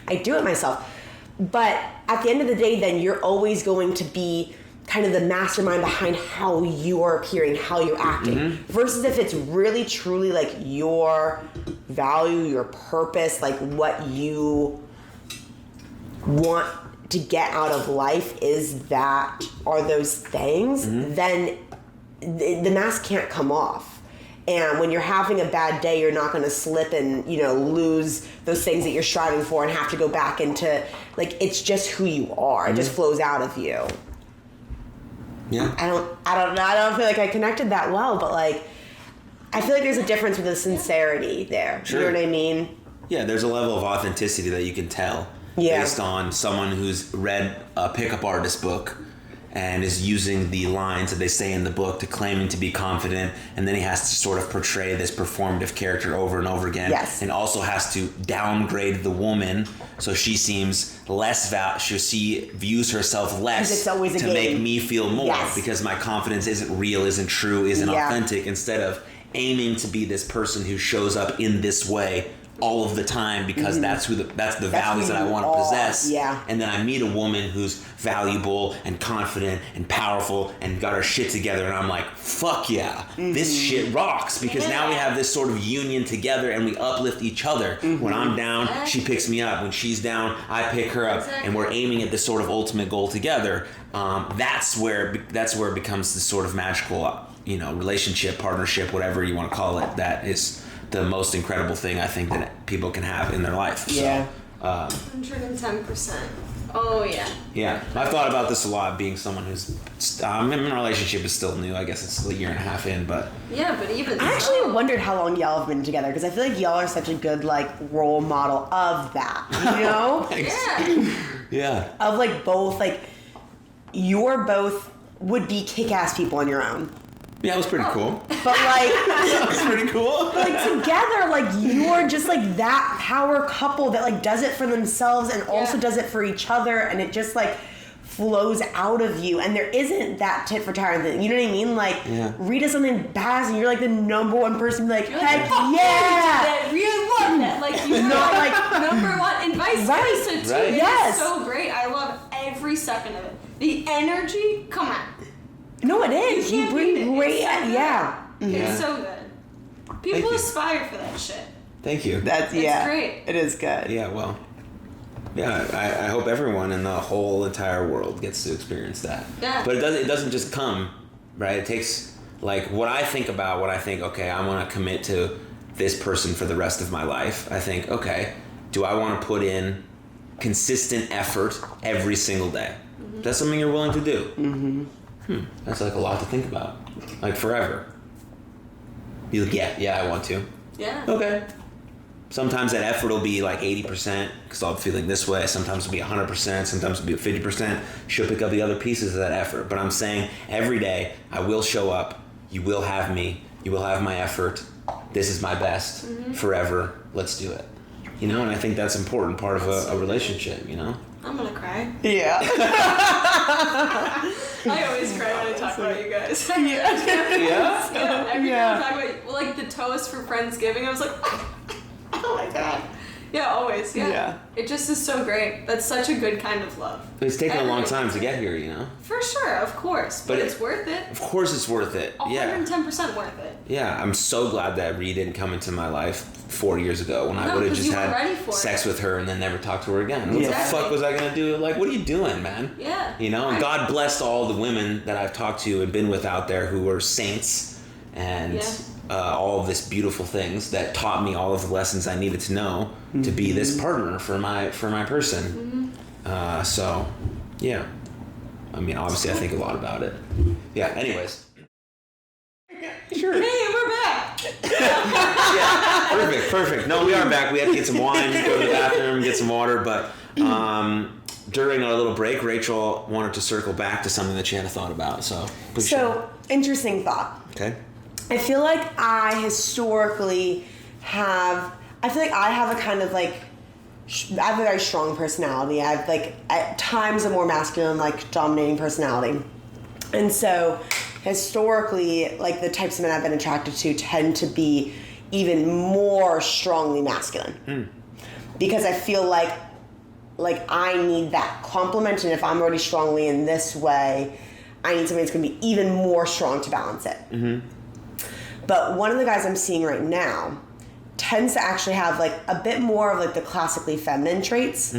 I do it myself. But at the end of the day, then you're always going to be kind of the mastermind behind how you are appearing, how you're acting. Versus if it's really truly like your value, your purpose, like what you want to get out of life are those things, then the mask can't come off. And when you're having a bad day, you're not going to slip and, you know, lose those things that you're striving for and have to go back into, like, it's just who you are. It just flows out of you. Yeah. I don't feel like I connected that well, but like, I feel like there's a difference with the sincerity there. Sure. You know what I mean? Yeah, there's a level of authenticity that you can tell based on someone who's read a pickup artist book and is using the lines that they say in the book to claiming to be confident, and then he has to sort of portray this performative character over and over again. Yes. And also has to downgrade the woman so she seems less she views herself less it's always a to game. make me feel more Yes. because my confidence isn't real, isn't true, isn't authentic, instead of aiming to be this person who shows up in this way all of the time because that's the values that I want to possess. Yeah. And then I meet a woman who's valuable and confident and powerful and got her shit together, and I'm like, fuck yeah, this shit rocks, because now we have this sort of union together and we uplift each other. When I'm down, she picks me up. When she's down, I pick her up, and we're aiming at this sort of ultimate goal together. That's where it becomes this sort of magical, you know, relationship, partnership, whatever you want to call it. That is the most incredible thing I think that people can have in their life. Yeah. So, 110%. Oh, yeah. yeah. I've thought about this a lot, being someone who's in a relationship is still new. I guess it's a year and a half in, but... Yeah, but even I actually wondered how long y'all have been together, because I feel like y'all are such a good, like, role model of that, you know? Yeah. Yeah. Of, like, both, like, you're both would be kick-ass people on your own. Yeah, it was pretty cool. But, like... It was pretty cool. But, like, together, like, you're just, like, that power couple that, like, does it for themselves and also does it for each other, and it just, like, flows out of you, and there isn't that tit for tat thing. You know what I mean? Like, Rita does something badass, and you're, like, the number one person, like, you're heck like, yeah! Really love that. Like, you're Not like number one, and vice versa, too. Right. Yes. It's so great. I love every second of it. The energy, come on. No, it is. You can't bring beat it. great, It's so good. yeah. It's so good. People aspire for that shit. Thank you. That's It's great. It is good. Yeah, well... Yeah, I hope everyone in the whole entire world gets to experience that. Yeah. But it doesn't just come, right? It takes, like, when I think, okay, I want to commit to this person for the rest of my life, I think, okay, do I want to put in consistent effort every single day? That's something you're willing to do. That's, like, a lot to think about. Like, forever. You're like, yeah, I want to. Yeah. Okay. Sometimes that effort will be like 80% because I'll be feeling this way. Sometimes it'll be 100%. Sometimes it'll be 50%. She'll pick up the other pieces of that effort. But I'm saying every day I will show up. You will have me. You will have my effort. This is my best. Forever. Let's do it. You know, and I think that's an important part of a relationship, you know? I'm gonna cry. Yeah. I always cry when I talk about you guys. Yeah? Every time I talk about, like, the toast for Friendsgiving, I was like, oh my god. Yeah, always. Yeah. It just is so great. That's such a good kind of love. It's taken a long time to get here, you know? For sure, of course. But it's worth it. Of course it's worth it. 110% worth it. Yeah, I'm so glad that Ree didn't come into my life 4 years ago when I would have just had sex with her and then never talked to her again. What the fuck was I going to do? Like, what are you doing, man? Yeah. You know, and God bless all the women that I've talked to and been with out there who were saints and all of this beautiful things that taught me all of the lessons I needed to know to be this partner for my person. So, yeah. I mean, obviously I think a lot about it. Yeah, anyways. Sure. Hey, we're back! Yeah, perfect. No, we are back. We had to get some wine, go to the bathroom, get some water, but during our little break, Rachel wanted to circle back to something that she had a thought about, so please share. Interesting thought. Okay. I feel like I historically have a kind of like, I have a very strong personality. I have like at times a more masculine, like dominating personality. And so historically, like the types of men I've been attracted to tend to be, even more strongly masculine. Because I feel like I need that compliment, and if I'm already strongly in this way, I need something that's going to be even more strong to balance it. But one of the guys I'm seeing right now tends to actually have like a bit more of like the classically feminine traits.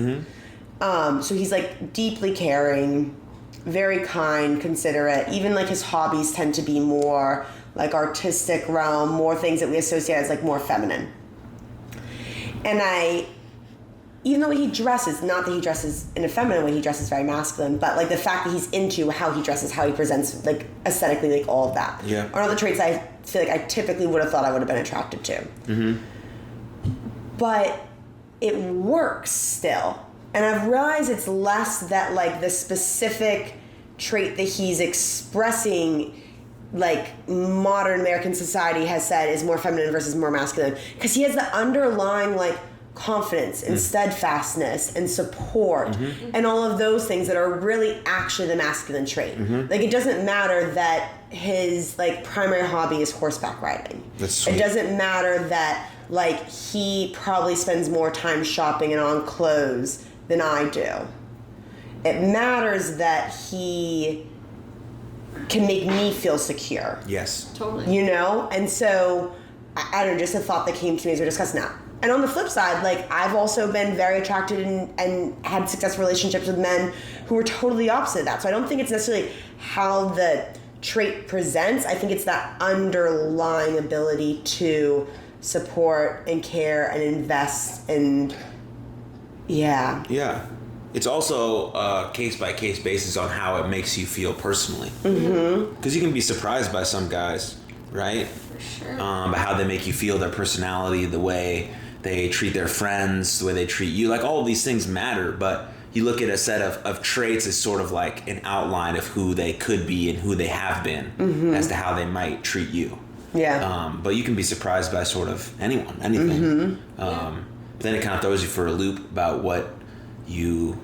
So he's like deeply caring, very kind, considerate. Even like his hobbies tend to be more like artistic realm, more things that we associate as like more feminine. And even though he dresses, not that he dresses in a feminine way, he dresses very masculine, but like the fact that he's into how he dresses, how he presents, like aesthetically, like all of that. Are other traits I feel like I typically would have thought I would have been attracted to. But it works still. And I've realized it's less that like the specific trait that he's expressing, like modern American society has said is more feminine versus more masculine, because he has the underlying like confidence and steadfastness and support and all of those things that are really actually the masculine trait. Like it doesn't matter that his like primary hobby is horseback riding. That's sweet. It doesn't matter that like he probably spends more time shopping and on clothes than I do. It matters that he can make me feel secure. Yes. Totally. You know? And so, I don't know, just a thought that came to me as we're discussing that. And on the flip side, like, I've also been very attracted and had successful relationships with men who were totally opposite of that. So I don't think it's necessarily how the trait presents. I think it's that underlying ability to support and care and invest and, yeah. Yeah. It's also a case-by-case basis on how it makes you feel personally. Because you can be surprised by some guys, right? For sure. By how they make you feel, their personality, the way they treat their friends, the way they treat you. Like, all of these things matter, but you look at a set of traits as sort of like an outline of who they could be and who they have been as to how they might treat you. Yeah. But you can be surprised by sort of anything. But then it kind of throws you for a loop about what you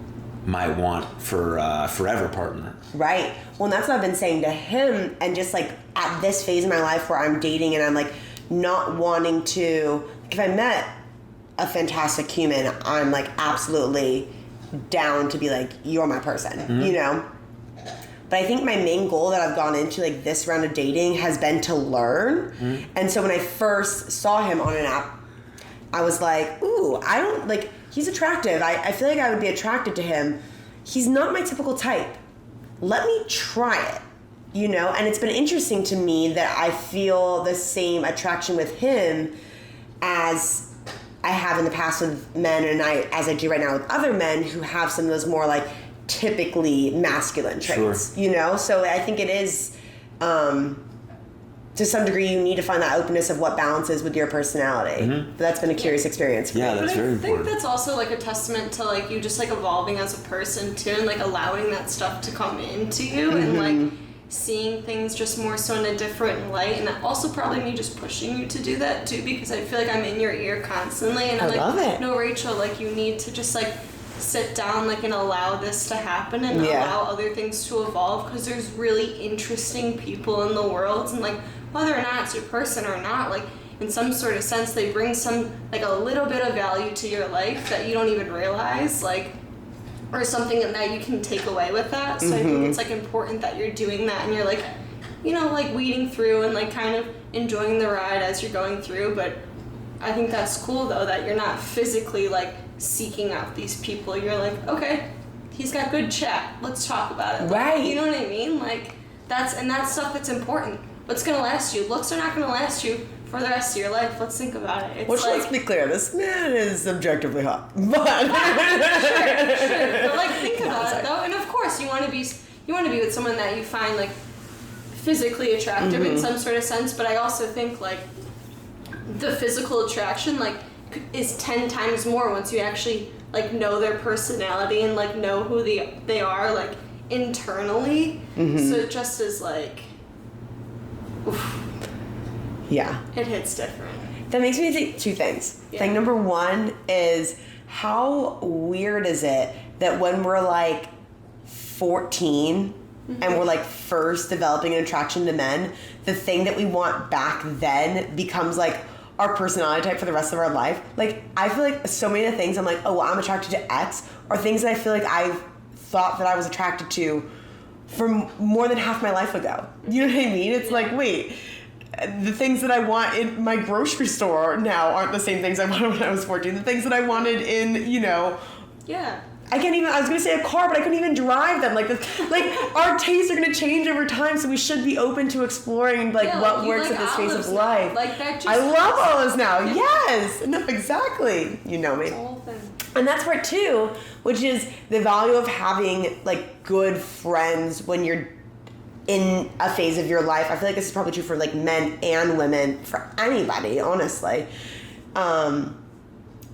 might want for a forever partner. Right. Well, and that's what I've been saying to him, and just like at this phase in my life where I'm dating and I'm like not wanting to, if I met a fantastic human, I'm like absolutely down to be like, you're my person, you know? But I think my main goal that I've gone into like this round of dating has been to learn. And so when I first saw him on an app, I was like, ooh, I don't like, he's attractive. I feel like I would be attracted to him. He's not my typical type. Let me try it, you know? And it's been interesting to me that I feel the same attraction with him as I have in the past with men, and as I do right now with other men who have some of those more like typically masculine traits, you know? So I think it is, to some degree, you need to find that openness of what balances with your personality. But that's been a curious experience for me. That's very important. I think that's also like a testament to like you just like evolving as a person too, and like allowing that stuff to come into you and like seeing things just more so in a different light. And also probably me just pushing you to do that too, because I feel like I'm in your ear constantly, and I'm like, love it. No, Rachel, like you need to just like sit down like and allow this to happen and allow other things to evolve, because there's really interesting people in the world, and like whether or not it's your person or not, like in some sort of sense they bring some like a little bit of value to your life that you don't even realize, like, or something that you can take away with that. So I think it's like important that you're doing that and you're like, you know, like weeding through and like kind of enjoying the ride as you're going through. But I think that's cool though that you're not physically like seeking out these people. You're like, okay, he's got good chat, let's talk about it. Right. Like, you know what I mean? Like that's stuff that's important. What's gonna last you? Looks are not gonna last you for the rest of your life. Let's think about it. It's Which, like, let's be clear, this man is objectively hot. But sure. But like think about it though, and of course you want to be with someone that you find like physically attractive in some sort of sense. But I also think like the physical attraction like is 10 times more once you actually like know their personality and like know who they are like internally. So it just is like. Oof. Yeah. It hits different. That makes me think two things. Yeah. Thing number one is, how weird is it that when we're like 14 and we're like first developing an attraction to men, the thing that we want back then becomes like our personality type for the rest of our life. Like, I feel like so many of the things I'm like, oh, well, I'm attracted to X, are things that I feel like I've thought that I was attracted to for more than half my life ago. You know what I mean? It's like, wait, the things that I want in my grocery store now aren't the same things I wanted when I was 14. The things that I wanted in, you know... Yeah. I was going to say a car, but I couldn't even drive them. Like, our tastes are going to change over time, so we should be open to exploring, what works at this phase of life. Like, that just... I love olives now. Yeah. Yes. No, exactly. You know me. The whole thing. And that's part 2, which is the value of having, good friends when you're in a phase of your life. I feel like this is probably true for, men and women, for anybody, honestly.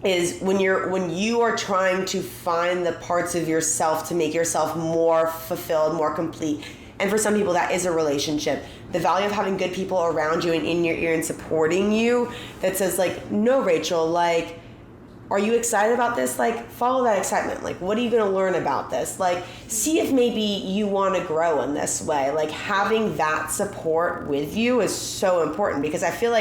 Is when you are trying to find the parts of yourself to make yourself more fulfilled, more complete. And for some people, that is a relationship. The value of having good people around you and in your ear and supporting you that says, no, Rachel, are you excited about this? Follow that excitement. What are you going to learn about this? See if maybe you want to grow in this way. Having that support with you is so important, because I feel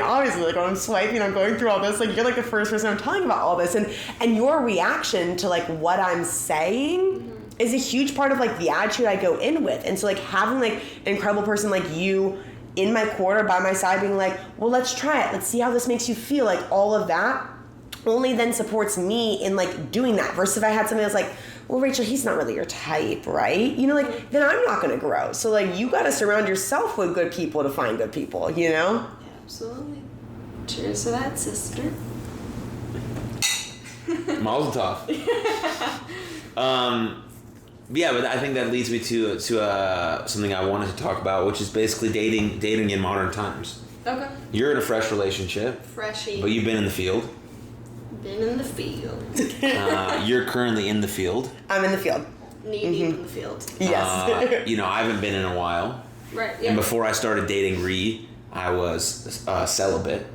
obviously, when I'm swiping, I'm going through all this, you're, the first person I'm telling about all this, and your reaction to, what I'm saying is a huge part of, the attitude I go in with. And so, having, an incredible person like you in my corner by my side being well, let's try it. Let's see how this makes you feel. All of that only then supports me in, doing that. Versus if I had somebody that's well, Rachel, he's not really your type, right? You know, then I'm not going to grow. So, you got to surround yourself with good people to find good people, you know? Absolutely. Cheers to that, sister. Mazel tov. Yeah, but I think that leads me to something I wanted to talk about, which is basically dating in modern times. Okay. You're in a fresh relationship. Freshy. But you've been in the field. Been in the field. You're currently in the field. I'm in the field. Knee-deep in the field. Yes. I haven't been in a while. Right, yeah. And before I started dating Ree, I was celibate.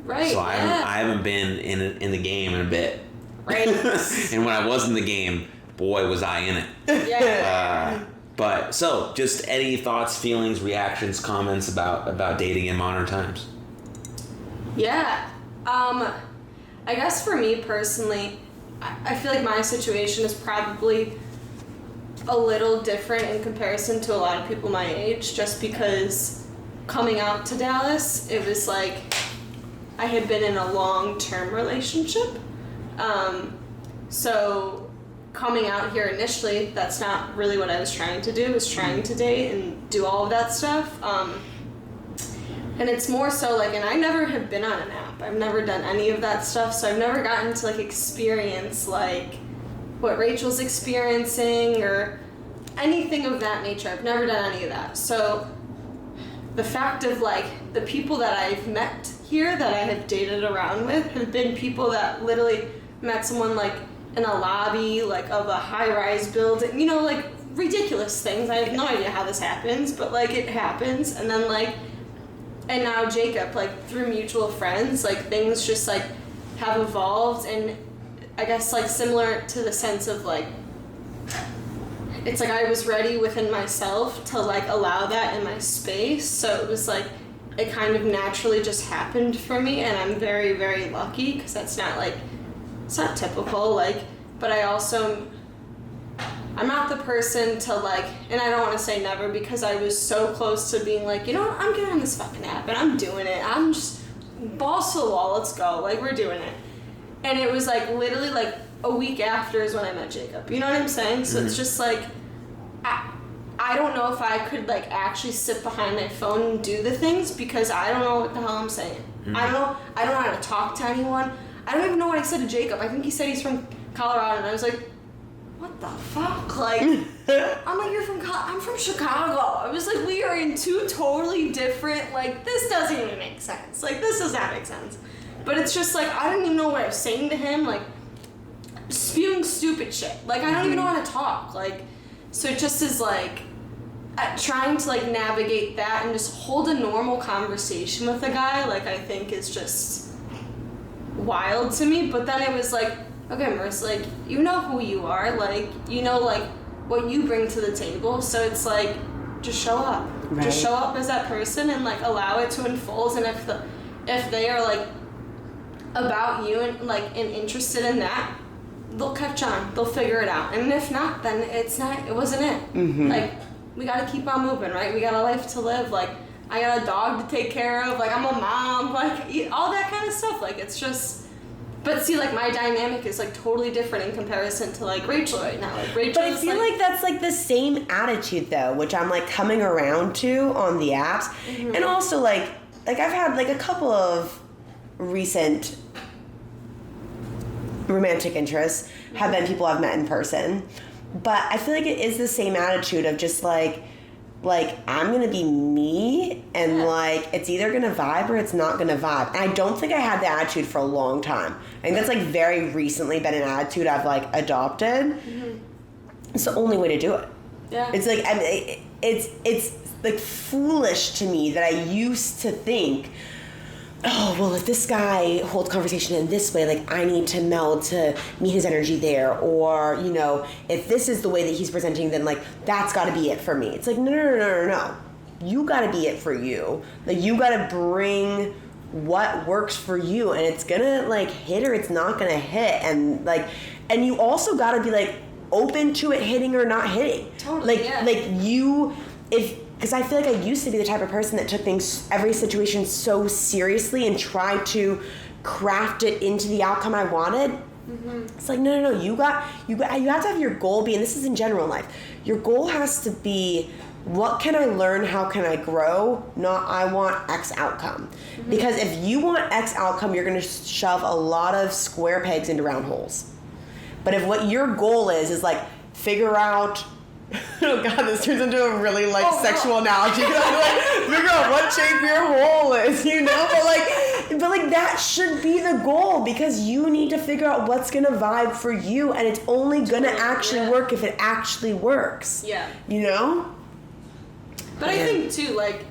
Right. So I haven't been in the game in a bit. Right. And when I was in the game, boy, was I in it. Yeah. But so, just any thoughts, feelings, reactions, comments about dating in modern times? Yeah. I guess for me personally, I feel like my situation is probably a little different in comparison to a lot of people my age, just because coming out to Dallas, it was I had been in a long-term relationship. So coming out here initially, that's not really what I was trying to do. I was trying to date and do all of that stuff. And it's more so and I never have been on an app. I've never done any of that stuff, so I've never gotten to experience what Rachel's experiencing or anything of that nature. I've never done any of that. So the fact of the people that I've met here that I have dated around with have been people that literally met someone in a lobby of a high-rise building, ridiculous things. I have no idea how this happens, but it happens. And then and now Jacob, through mutual friends, things just have evolved, and I guess similar to the sense of it's I was ready within myself to allow that in my space, so it was it kind of naturally just happened for me, and I'm very, very lucky, because that's not it's not typical, but I'm not the person to and I don't want to say never, because I was so close to being I'm getting on this fucking app and I'm doing it, I'm just balls to the wall, let's go, we're doing it. And it was literally a week after is when I met Jacob, you know what I'm saying? So it's just I don't know if I could actually sit behind my phone and do the things, because I don't know what the hell I'm saying. I don't know how to talk to anyone. I don't even know what I said to Jacob. I think he said he's from Colorado, and I was what the fuck? I'm you're from I'm from Chicago. I was we are in two totally different, this doesn't even make sense. This does not make sense. But it's just I didn't even know what I was saying to him, spewing stupid shit. I don't even know how to talk. So it just is trying to navigate that and just hold a normal conversation with a guy, I think is just wild to me. But then it was okay, Marissa, you know who you are, you know what you bring to the table, so it's just show up. Right. Just show up as that person and like allow it to unfold. And if they are like about you and like and interested in that, they'll catch on. They'll figure it out. And if not, then it wasn't it. Mm-hmm. Like, we gotta keep on moving, right? We got a life to live. Like, I got a dog to take care of. Like, I'm a mom. Like, all that kind of stuff. Like, it's just. But see, like, my dynamic is like totally different in comparison to like Rachel right now. Like, Rachel. But I feel like that's like the same attitude though, which I'm like coming around to on the apps, Mm-hmm. and also like I've had like a couple of recent romantic interests have been people I've met in person, but I feel like it is the same attitude of just like I'm gonna be me, and like it's either gonna vibe or it's not gonna vibe. And I don't think I had the attitude for a long time. I think that's like very recently been an attitude I've like adopted. Mm-hmm. It's the only way to do it. Yeah. It's like it's like foolish to me that I used to think, oh, well, if this guy holds conversation in this way, like, I need to meld to meet his energy there. Or, you know, if this is the way that he's presenting, then, like, that's got to be it for me. It's like, no. You got to be it for you. Like, you got to bring what works for you. And it's going to, like, hit or it's not going to hit. And, like, and you also got to be, like, open to it hitting or not hitting. Totally, Like, yeah. like you, because I feel like I used to be the type of person that took every situation so seriously and tried to craft it into the outcome I wanted. Mm-hmm. It's like, no. You have to have your goal be, and this is in general life, your goal has to be, what can I learn? How can I grow? Not, I want X outcome. Mm-hmm. Because if you want X outcome, you're going to shove a lot of square pegs into round holes. But if what your goal is like, figure out, oh god, this turns into a really like sexual analogy. Like, figure out what shape your hole is, you know? But like that should be the goal, because you need to figure out what's gonna vibe for you, and it's only gonna actually work if it actually works. Yeah. You know? But I think too, like,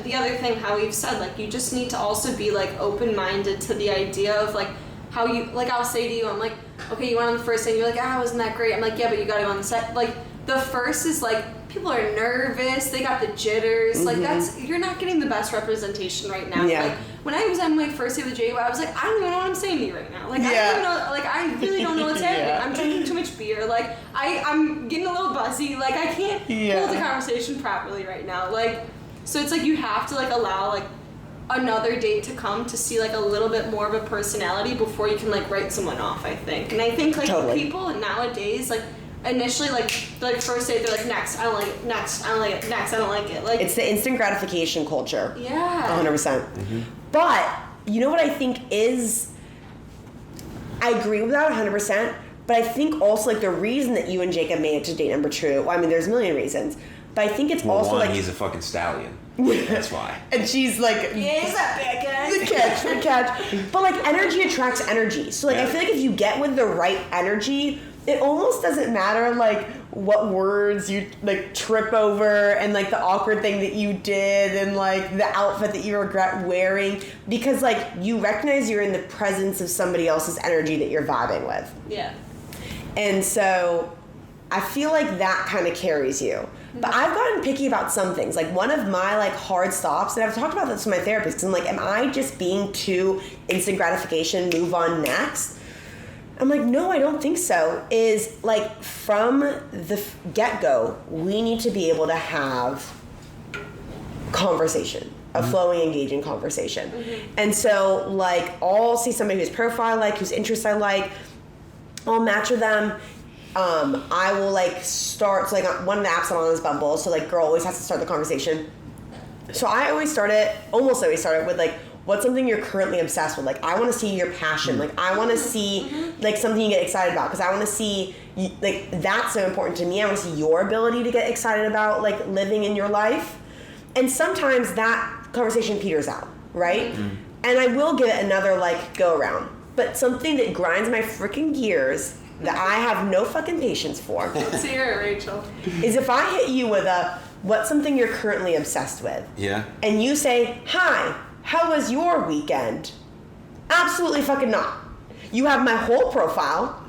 the other thing, how we've said, like, you just need to also be like open-minded to the idea of like how you, like, I'll say to you, I'm like, okay, you went on the first day, you're like, wasn't that great? I'm like, yeah, but you gotta go on the set. Like, the first is like, people are nervous, they got the jitters, Mm-hmm. like you're not getting the best representation right now. Yeah. Like, when I was on my first day with JY, I was like, I don't even know what I'm saying to you right now. Like, I don't even know, like, I really don't know what's happening. Yeah. I'm drinking too much beer, like, I'm getting a little buzzy, like, I can't hold the conversation properly right now. Like, so it's like, you have to like allow like another date to come to see like a little bit more of a personality before you can like write someone off, I think. And I think like people nowadays, like, initially, like first date, they're like, next, I don't like it, next, I don't like it, next, I don't like it. Like, it's the instant gratification culture. Yeah. 100%. Mm-hmm. But, you know what I think is, I agree with that 100%, but I think also, like, the reason that you and Jacob made it to date number 2, well, I mean, there's a million reasons, but I think it's also, one, like... he's a fucking stallion. That's why. And she's like... Yeah, he's that bad guy. The catch. But, like, energy attracts energy. So, like, I feel like if you get with the right energy, it almost doesn't matter, like, what words you, like, trip over and, like, the awkward thing that you did and, like, the outfit that you regret wearing. Because, like, you recognize you're in the presence of somebody else's energy that you're vibing with. Yeah. And so I feel like that kind of carries you. But I've gotten picky about some things. Like, one of my, like, hard stops, and I've talked about this with my therapist, because I'm like, am I just being too instant gratification, move on next? I'm like, no, I don't think so. Is, like, from the get-go, we need to be able to have conversation, a flowing, engaging conversation. Mm-hmm. And so, like, I'll see somebody whose profile I like, whose interests I like, I'll match with them. I will, like, start, so, like, one of the apps I'm on is Bumble, so, like, girl always has to start the conversation. So I almost always start it with, like, what's something you're currently obsessed with? Like, I want to see your passion. Like, I want to see, like, something you get excited about. Because I want to see, like, that's so important to me. I want to see your ability to get excited about, like, living in your life. And sometimes that conversation peters out, right? Mm-hmm. And I will give it another, like, go around. But something that grinds my freaking gears that I have no fucking patience for. Let's hear it, Rachel. Is if I hit you with what's something you're currently obsessed with? Yeah. And you say, hi, how was your weekend? Absolutely fucking not. You have my whole profile.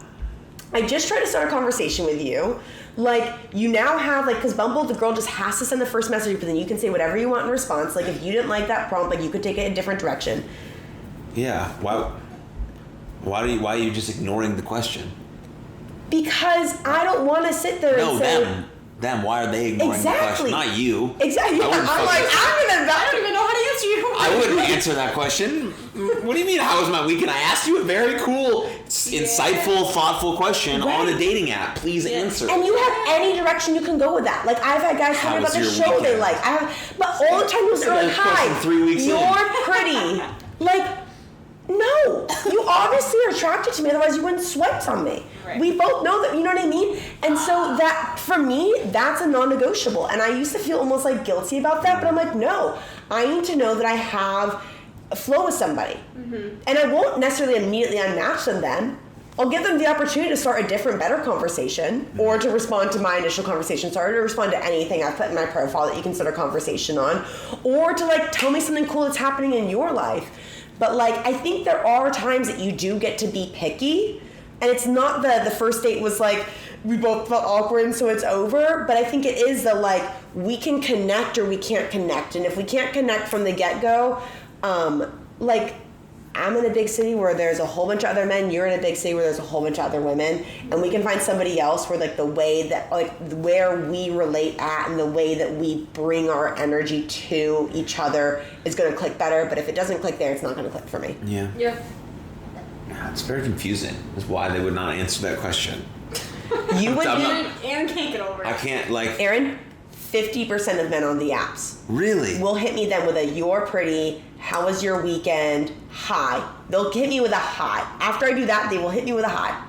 I just tried to start a conversation with you. Like, you now have, like, because Bumble, the girl just has to send the first message, but then you can say whatever you want in response. Like, if you didn't like that prompt, like, you could take it a different direction. Yeah. Why are you just ignoring the question? Because I don't want to sit there and say... Them. Why are they ignoring the question? Not you. Exactly. I'm like, I don't even know how to answer you. I wouldn't answer that question. What do you mean, how was my weekend? I asked you a very cool, insightful, thoughtful question on a dating app. Please answer. And you have any direction you can go with that. Like, I've had guys talking about the show weekend? They like. But all the time it was like, hi, 3 weeks you're pretty. Like, no. You obviously are attracted to me, otherwise you wouldn't swipe on me. Right. We both know that, you know what I mean? And so that, for me, that's a non-negotiable. And I used to feel almost like guilty about that, but I'm like, no. I need to know that I have a flow with somebody. Mm-hmm. And I won't necessarily immediately unmatch them then. I'll give them the opportunity to start a different, better conversation, or to respond to my initial conversation starter, to respond to anything I put in my profile that you can start a conversation on, or to, like, tell me something cool that's happening in your life. But, like, I think there are times that you do get to be picky, and it's not the first date was, like, we both felt awkward and so it's over, but I think it is the, like, we can connect or we can't connect. And if we can't connect from the get-go, like, I'm in a big city where there's a whole bunch of other men, you're in a big city where there's a whole bunch of other women, and we can find somebody else where, like, the way that, like, where we relate at and the way that we bring our energy to each other is going to click better, but if it doesn't click there, it's not going to click for me. Yeah. Yeah. It's very confusing. That's why they would not answer that question. You would... Aaron can't get over it. I can't, like... Aaron, 50% of men on the apps. Really? Will hit me then with a, you're pretty, how was your weekend, hi. They'll hit me with a hi. After I do that, they will hit me with a hi.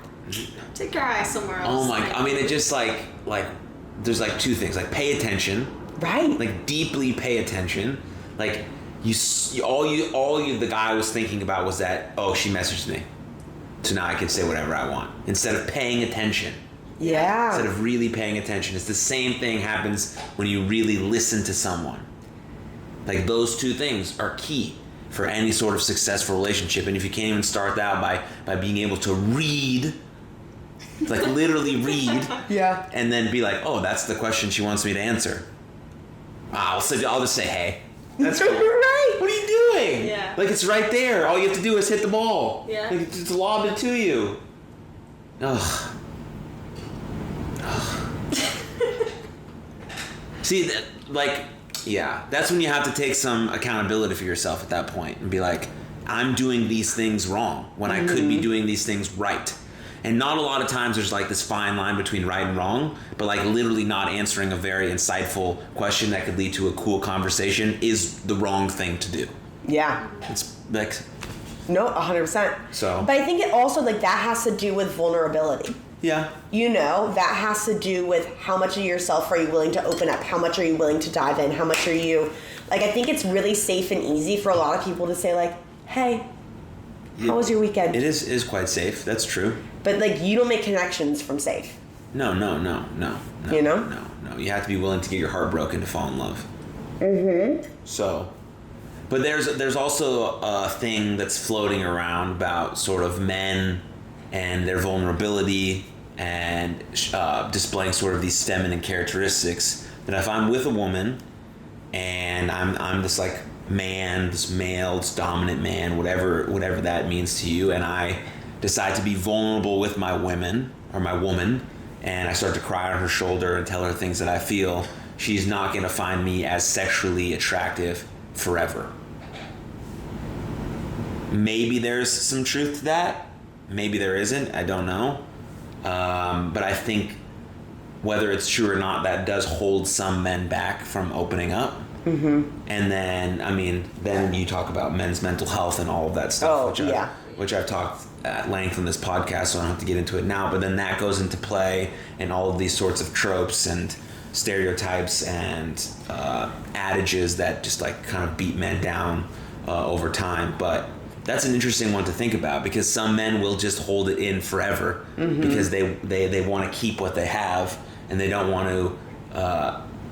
Take your eye somewhere else. Oh my... I mean, it just, like, there's, like, two things. Like, pay attention. Right. Like, deeply pay attention. Like, the guy was thinking about was that, oh, she messaged me. So now I can say whatever I want. Instead of paying attention. Yeah. Instead of really paying attention. It's the same thing happens when you really listen to someone. Like, those two things are key for any sort of successful relationship. And if you can't even start that by being able to read, like literally read, yeah, and then be like, oh, that's the question she wants me to answer. I'll just say, hey. That's cool. Right. What are you doing? Yeah. Like, it's right there. All you have to do is hit the ball. Yeah. Like, just lob it to you. Ugh. See, that's when you have to take some accountability for yourself at that point and be like, I'm doing these things wrong when I could be doing these things right. And not a lot of times there's, like, this fine line between right and wrong, but, like, literally not answering a very insightful question that could lead to a cool conversation is the wrong thing to do. Yeah. It's like... No, 100%. So... But I think it also, like, that has to do with vulnerability. Yeah. You know, that has to do with how much of yourself are you willing to open up? How much are you willing to dive in? How much are you... Like, I think it's really safe and easy for a lot of people to say, like, hey, how was your weekend? It is quite safe. That's true. But, like, you don't make connections from safe. No. You know? No. You have to be willing to get your heart broken to fall in love. Mm-hmm. So... But there's also a thing that's floating around about sort of men and their vulnerability and displaying sort of these feminine characteristics, that if I'm with a woman and I'm this, like, man, this male, this dominant man, whatever that means to you, and I decide to be vulnerable with my woman, and I start to cry on her shoulder and tell her things that I feel, she's not going to find me as sexually attractive forever. Maybe there's some truth to that. Maybe there isn't. I don't know. But I think whether it's true or not, that does hold some men back from opening up. Mm-hmm. And then, I mean, then you talk about men's mental health and all of that stuff, which I've talked at length on this podcast, so I don't have to get into it now. But then that goes into play in all of these sorts of tropes and stereotypes and adages that just, like, kind of beat men down over time. But that's an interesting one to think about, because some men will just hold it in forever because they want to keep what they have and they don't want to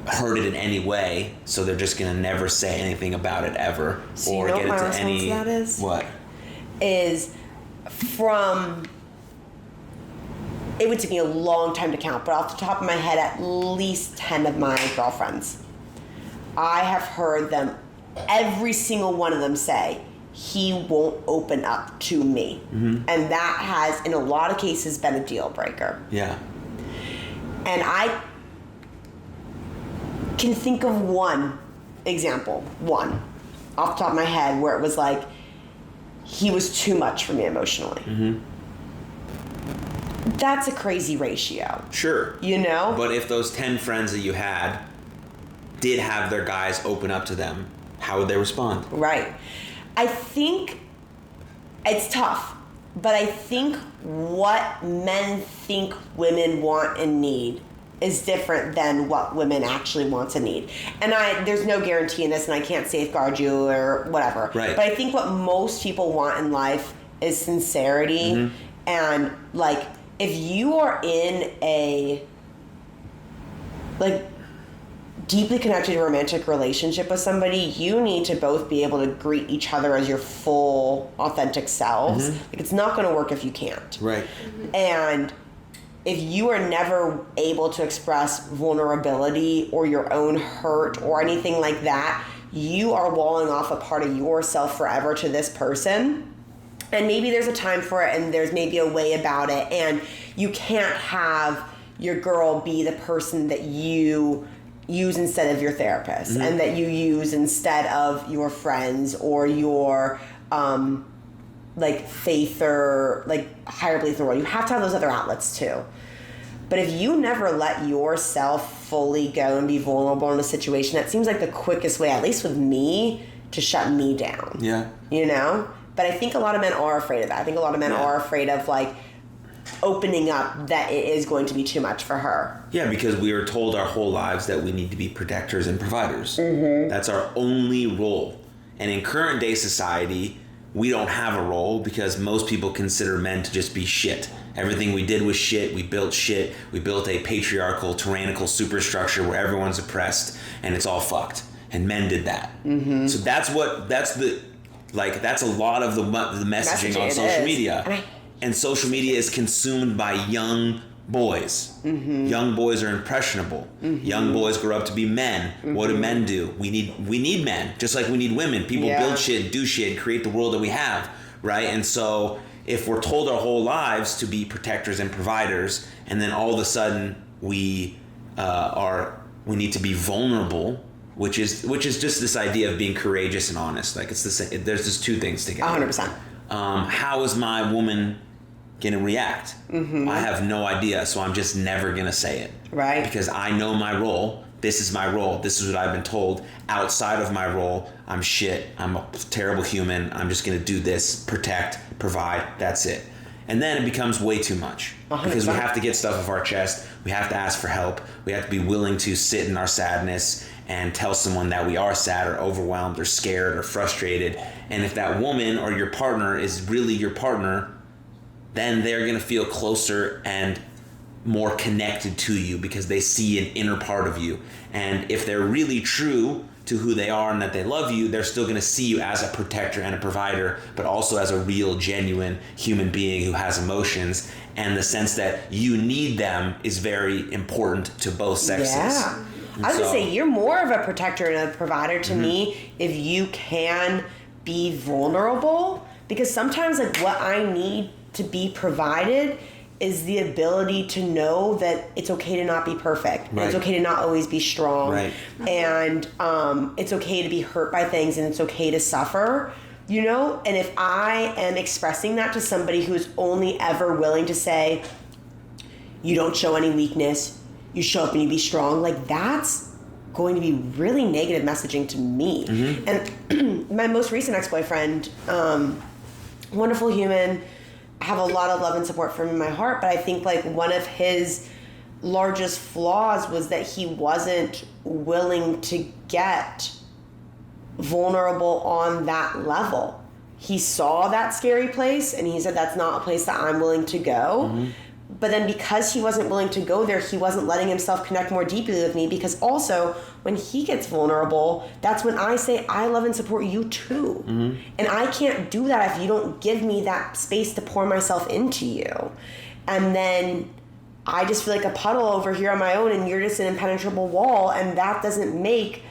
hurt it in any way, so they're just going to never say anything about it ever. So or you know get what into my response any... to that is? What? Is from it would take me a long time to count, but off the top of my head, at least 10 of my girlfriends, I have heard them, every single one of them say, he won't open up to me. Mm-hmm. And that has, in a lot of cases, been a deal breaker. Yeah. And I can think of one example, off the top of my head, where it was like, he was too much for me emotionally. Mm-hmm. That's a crazy ratio. Sure. You know? But if those 10 friends that you had did have their guys open up to them, how would they respond? Right. I think it's tough, but I think what men think women want and need is different than what women actually want and need. And there's no guarantee in this, and I can't safeguard you or whatever. Right. But I think what most people want in life is sincerity. Mm-hmm. And, like, if you are in a, like, deeply connected romantic relationship with somebody, you need to both be able to greet each other as your full, authentic selves. Mm-hmm. Like, it's not going to work if you can't. Right. Mm-hmm. And if you are never able to express vulnerability or your own hurt or anything like that, you are walling off a part of yourself forever to this person. And maybe there's a time for it, and there's maybe a way about it, and you can't have your girl be the person that you use instead of your therapist, mm-hmm. and that you use instead of your friends or your like faith or like higher belief in the world. You have to have those other outlets too. But if you never let yourself fully go and be vulnerable in a situation, that seems like the quickest way, at least with me, to shut me down. Yeah. You know? But I think a lot of men are afraid of that. I think a lot of men are afraid of, like, opening up, that it is going to be too much for her. Yeah, because we are told our whole lives that we need to be protectors and providers. Mm-hmm. That's our only role. And in current day society, we don't have a role because most people consider men to just be shit. Everything we did was shit. We built shit. We built a patriarchal, tyrannical superstructure where everyone's oppressed and it's all fucked. And men did that. Mm-hmm. So that's a lot of the messaging on social media. And social media is consumed by young boys. Mm-hmm. Young boys are impressionable. Mm-hmm. Young boys grow up to be men. Mm-hmm. What do men do? We need men, just like we need women. People build shit, do shit, create the world that we have, right? And so if we're told our whole lives to be protectors and providers, and then all of a sudden we need to be vulnerable, which is just this idea of being courageous and honest. Like, it's the same. There's just two things together. 100%. How is my woman gonna react? Mm-hmm. I have no idea, so I'm just never gonna say it. Right. Because I know my role. This is my role. This is what I've been told. Outside of my role, I'm shit. I'm a terrible human. I'm just gonna do this, protect, provide. That's it. And then it becomes way too much. 100%. Because we have to get stuff off our chest. We have to ask for help. We have to be willing to sit in our sadness and tell someone that we are sad or overwhelmed or scared or frustrated. And if that woman or your partner is really your partner, then they're going to feel closer and more connected to you because they see an inner part of you. And if they're really true to who they are and that they love you, they're still going to see you as a protector and a provider, but also as a real, genuine human being who has emotions. And the sense that you need them is very important to both sexes. Yeah. I was going to say, you're more of a protector and a provider to me if you can be vulnerable, because sometimes, like, what I need to be provided is the ability to know that it's okay to not be perfect. Right. It's okay to not always be strong. Right. And it's okay to be hurt by things, and it's okay to suffer, you know? And if I am expressing that to somebody who's only ever willing to say, you don't show any weakness, you show up and you be strong, like, that's going to be really negative messaging to me. Mm-hmm. And my most recent ex-boyfriend, wonderful human, I have a lot of love and support for him in my heart, but I think, like, one of his largest flaws was that he wasn't willing to get vulnerable on that level. He saw that scary place and he said, that's not a place that I'm willing to go. Mm-hmm. But then because he wasn't willing to go there, he wasn't letting himself connect more deeply with me, because also when he gets vulnerable, that's when I say, I love and support you too. Mm-hmm. And I can't do that if you don't give me that space to pour myself into you. And then I just feel like a puddle over here on my own and you're just an impenetrable wall, and that doesn't make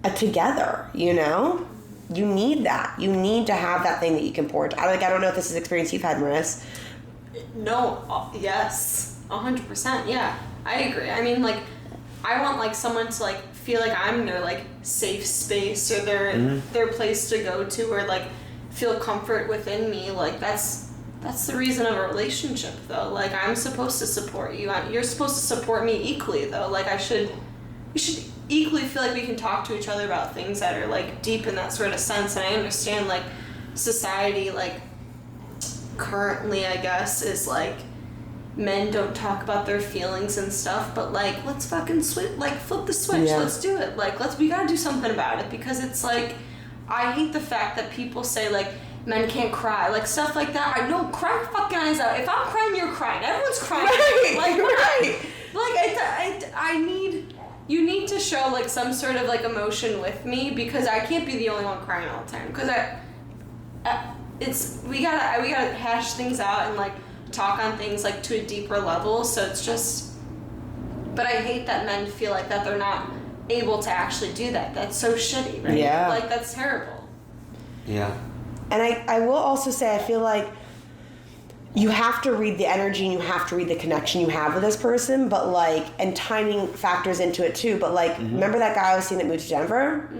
a together, you know? You need that. You need to have that thing that you can pour into. I don't know if this is an experience you've had, Marissa. No, yes, 100%, yeah, I agree. I mean, like, I want, like, someone to, like, feel like I'm their, like, safe space or their place to go to, or, like, feel comfort within me. Like, that's the reason of a relationship, though. Like, I'm supposed to support you. You're supposed to support me equally, though. Like, we should equally feel like we can talk to each other about things that are, like, deep in that sort of sense. And I understand, like, society, like, currently, I guess, is, like, men don't talk about their feelings and stuff, but, like, let's fucking flip the switch. Yeah. Let's do it. Like, we gotta do something about it, because it's, like, I hate the fact that people say, like, men can't cry, like, stuff like that. I don't cry your fucking eyes out. If I'm crying, you're crying. Everyone's crying. Right, like, right. You need to show, like, some sort of, like, emotion with me, because I can't be the only one crying all the time. Because we gotta hash things out and, like, talk on things, like, to a deeper level. So it's just, but I hate that men feel like that they're not able to actually do that. That's so shitty, right? Yeah. Like, that's terrible. Yeah. And I will also say, I feel like you have to read the energy and you have to read the connection you have with this person, but, like, and timing factors into it too. But, like, remember that guy I was seeing that moved to Denver?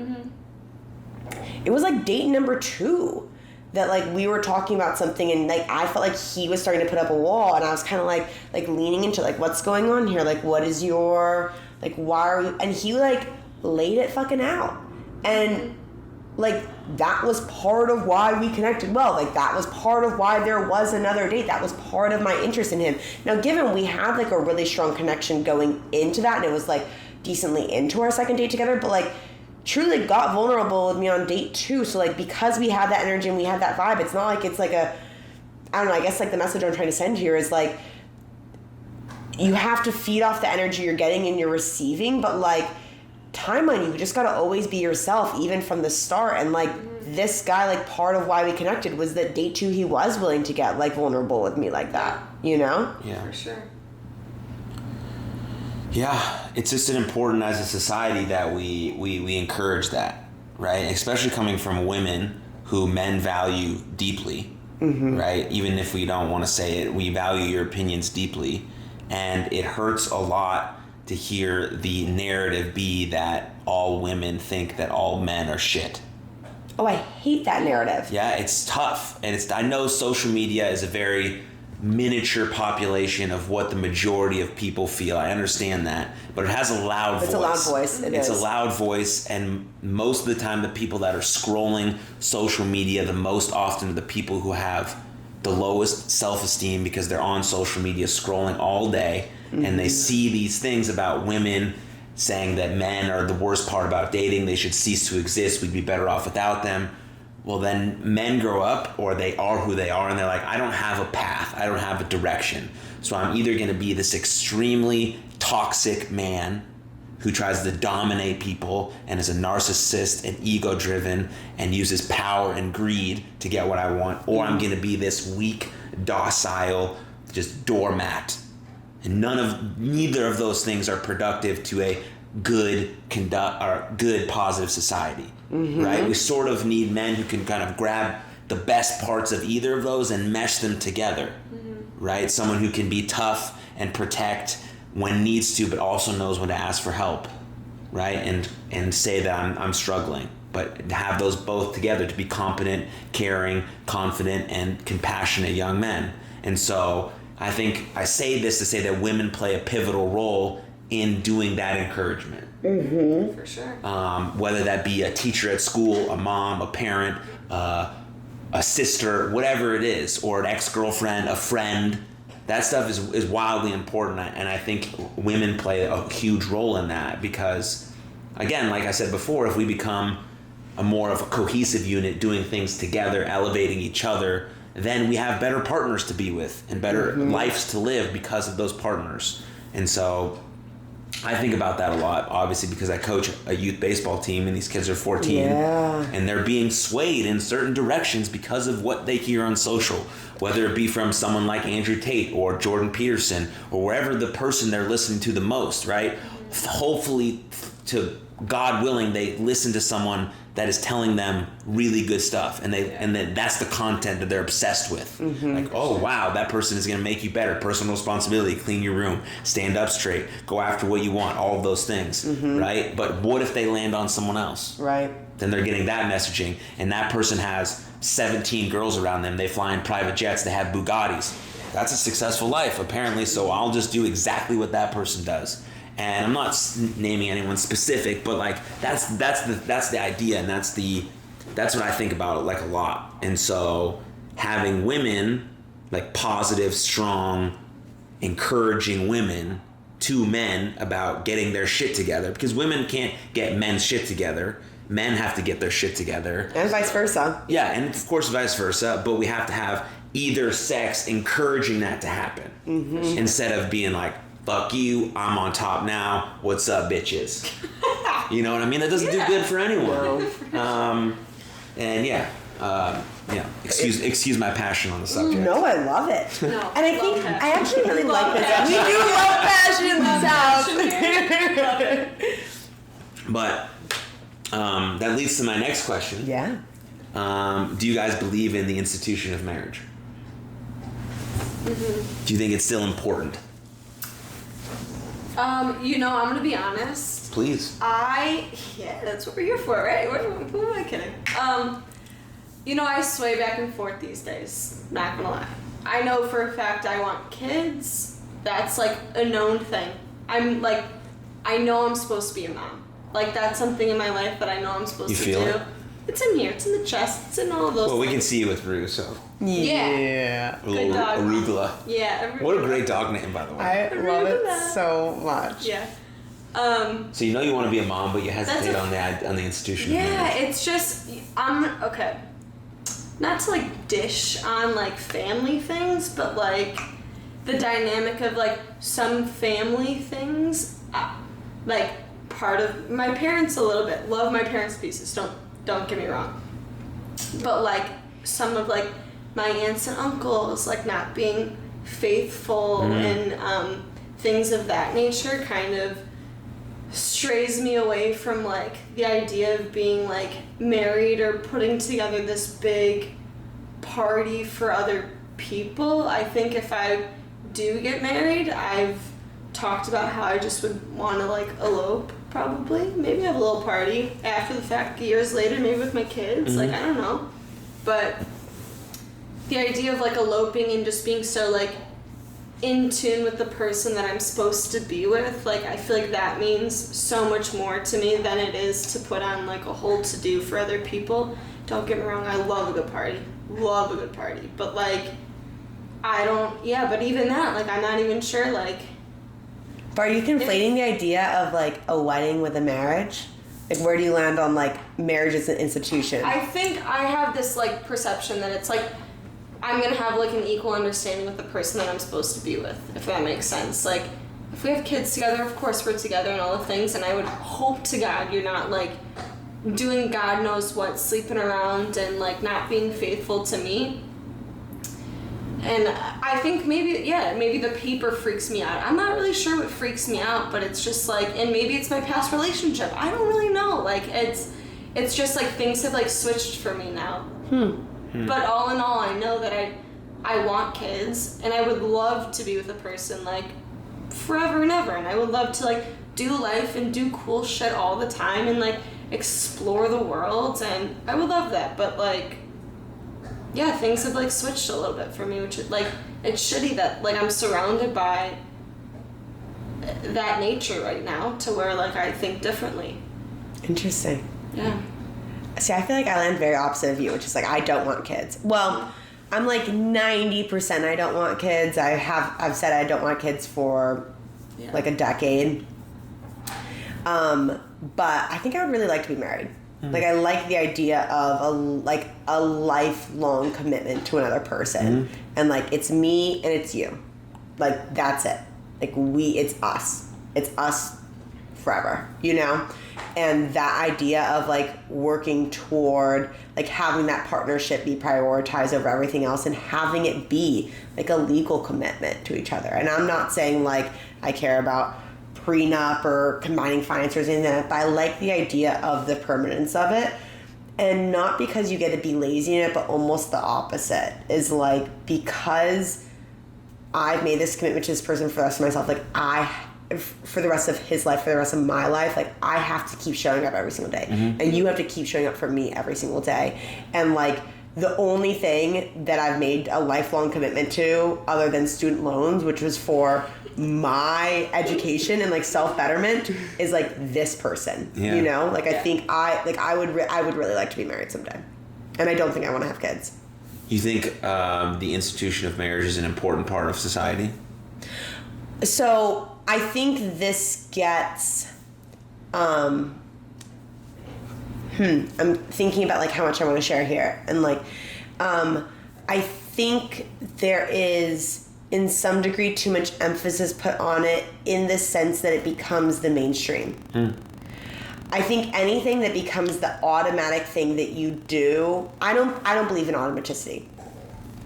It was, like, date number 2 that, like, we were talking about something, and, like, I felt like he was starting to put up a wall, and I was kind of like leaning into, like, what's going on here? Like, what is your, like, why are you? And he, like, laid it fucking out. And, like, that was part of why we connected well. Like, that was part of why there was another date. That was part of my interest in him. Now, given we had, like, a really strong connection going into that, and it was, like, decently into our second date together, but, like, truly got vulnerable with me on date 2. So, like, because we had that energy and we had that vibe, it's not like it's like I don't know, I guess, like, the message I'm trying to send here is, like, you have to feed off the energy you're getting and you're receiving, but, like, time on you just gotta always be yourself, even from the start. And, like, this guy, like, part of why we connected was that date 2 he was willing to get, like, vulnerable with me like that, you know? Yeah. For sure. Yeah, it's just important as a society that we encourage that, right? Especially coming from women who men value deeply, right? Even if we don't want to say it, we value your opinions deeply. And it hurts a lot to hear the narrative be that all women think that all men are shit. Oh, I hate that narrative. Yeah, it's tough. And I know social media is a very miniature population of what the majority of people feel. I understand that, but it has a loud voice. It's a loud voice. It's a loud voice, and most of the time the people that are scrolling social media the most often are the people who have the lowest self-esteem, because they're on social media scrolling all day, and they see these things about women saying that men are the worst part about dating, they should cease to exist, we'd be better off without them. Well, then men grow up, or they are who they are, and they're like, I don't have a path, I don't have a direction. So I'm either going to be this extremely toxic man who tries to dominate people and is a narcissist and ego-driven and uses power and greed to get what I want, or I'm going to be this weak, docile, just doormat. And neither of those things are productive to a good positive society. Right? We sort of need men who can kind of grab the best parts of either of those and mesh them together. Right? Someone who can be tough and protect when needs to, but also knows when to ask for help. Right? And say that I'm struggling. But to have those both together, to be competent, caring, confident, and compassionate young men. And so I think I say this to say that women play a pivotal role in doing that encouragement. For sure. Whether that be a teacher at school, a mom, a parent, a sister, whatever it is, or an ex-girlfriend, a friend, that stuff is wildly important. And I think women play a huge role in that, because, again, like I said before, if we become a more of a cohesive unit, doing things together, elevating each other, then we have better partners to be with and better lives to live because of those partners. And so I think about that a lot, obviously, because I coach a youth baseball team and these kids are 14 and they're being swayed in certain directions because of what they hear on social, whether it be from someone like Andrew Tate or Jordan Peterson or wherever the person they're listening to the most, right? Hopefully, to God willing, they listen to someone that is telling them really good stuff, and then that's the content that they're obsessed with. Like, oh wow, that person is going to make you better. Personal responsibility, clean your room, stand up straight, go after what you want, all of those things, right? But what if they land on someone else? Right. Then they're getting that messaging, and that person has 17 girls around them. They fly in private jets. They have Bugattis. That's a successful life, apparently. So I'll just do exactly what that person does. And I'm not naming anyone specific, but like that's the idea, and that's what I think about it like a lot. And so having women, like positive, strong, encouraging women to men about getting their shit together, because women can't get men's shit together. Men have to get their shit together. And vice versa. Yeah, and of course vice versa, but we have to have either sex encouraging that to happen instead of being like, fuck you, I'm on top now, what's up, bitches? You know what I mean? That doesn't do good for anyone. Excuse my passion on the subject. No, I love it. No, and I think I actually really like this. We do love passion in the South. But that leads to my next question. Yeah. Do you guys believe in the institution of marriage? Do you think it's still important? I'm going to be honest. Please. That's what we're here for, right? Who am I kidding? I sway back and forth these days. Not gonna lie. I know for a fact I want kids. That's like a known thing. I know I'm supposed to be a mom. Like, that's something in my life that I know I'm supposed to do. You feel it? It's in here. It's in the chest. It's in all of those Well, we things. can see you with Rue, so. Yeah. A little dog. arugula. Yeah. What a great dog name, by the way. I love it so much. Yeah. So you know you want to be a mom, but you hesitate on the institution of marriage. Yeah, it's just, okay. Not to, like, dish on, like, family things, but, like, the dynamic of, like, some family things, like, part of my parents a little bit. Love my parents' pieces, don't get me wrong. But, like, some of, like, my aunts and uncles, like, not being faithful and things of that nature kind of strays me away from, like, the idea of being, like, married or putting together this big party for other people. I think if I do get married, I've talked about how I just would want to, like, elope, probably. Maybe have a little party after the fact, years later, maybe with my kids. Like, I don't know. But the idea of, like, eloping and just being so, like, in tune with the person that I'm supposed to be with, like, I feel like that means so much more to me than it is to put on, like, a whole to-do for other people. Don't get me wrong, I love a good party. But, like, but even that, like, I'm not even sure, like... But are you conflating the idea of, like, a wedding with a marriage? Like, where do you land on, like, marriage as an institution? I think I have this, like, perception that it's, like, I'm going to have, like, an equal understanding with the person that I'm supposed to be with, if that makes sense. Like, if we have kids together, of course we're together and all the things, and I would hope to God you're not, like, doing God knows what, sleeping around and, like, not being faithful to me. And I think maybe the paper freaks me out. I'm not really sure what freaks me out, but it's just, like, and maybe it's my past relationship. I don't really know. Like, it's just, like, things have, like, switched for me now. But all in all, I know that I want kids, and I would love to be with a person, like, forever and ever, and I would love to, like, do life and do cool shit all the time and, like, explore the world, and I would love that, but, like, yeah, things have, like, switched a little bit for me, which, like, it's shitty that, like, I'm surrounded by that nature right now to where, like, I think differently. Interesting. Yeah. See, I feel like I land very opposite of you, which is, like, I don't want kids. Well, I'm, like, 90% I don't want kids. I've said I don't want kids for, like, a decade. But I think I would really like to be married. Like, I like the idea of a lifelong commitment to another person. And, like, it's me and it's you. Like, that's it. Like, it's us. It's us forever, you know? And that idea of like working toward like having that partnership be prioritized over everything else and having it be like a legal commitment to each other. And I'm not saying like I care about prenup or combining finances or anything like that, but I like the idea of the permanence of it. And not because you get to be lazy in it, but almost the opposite is like, because I've made this commitment to this person for the rest of myself, like for the rest of his life, for the rest of my life, like I have to keep showing up every single day. And you have to keep showing up for me every single day. And like the only thing that I've made a lifelong commitment to other than student loans, which was for my education and like self-betterment, is like this person, you know? Like I think I would really like to be married someday. And I don't think I want to have kids. You think the institution of marriage is an important part of society? So I think this gets, I'm thinking about like how much I want to share here. And like, I think there is in some degree too much emphasis put on it in the sense that it becomes the mainstream. I think anything that becomes the automatic thing that you do, I don't believe in automaticity.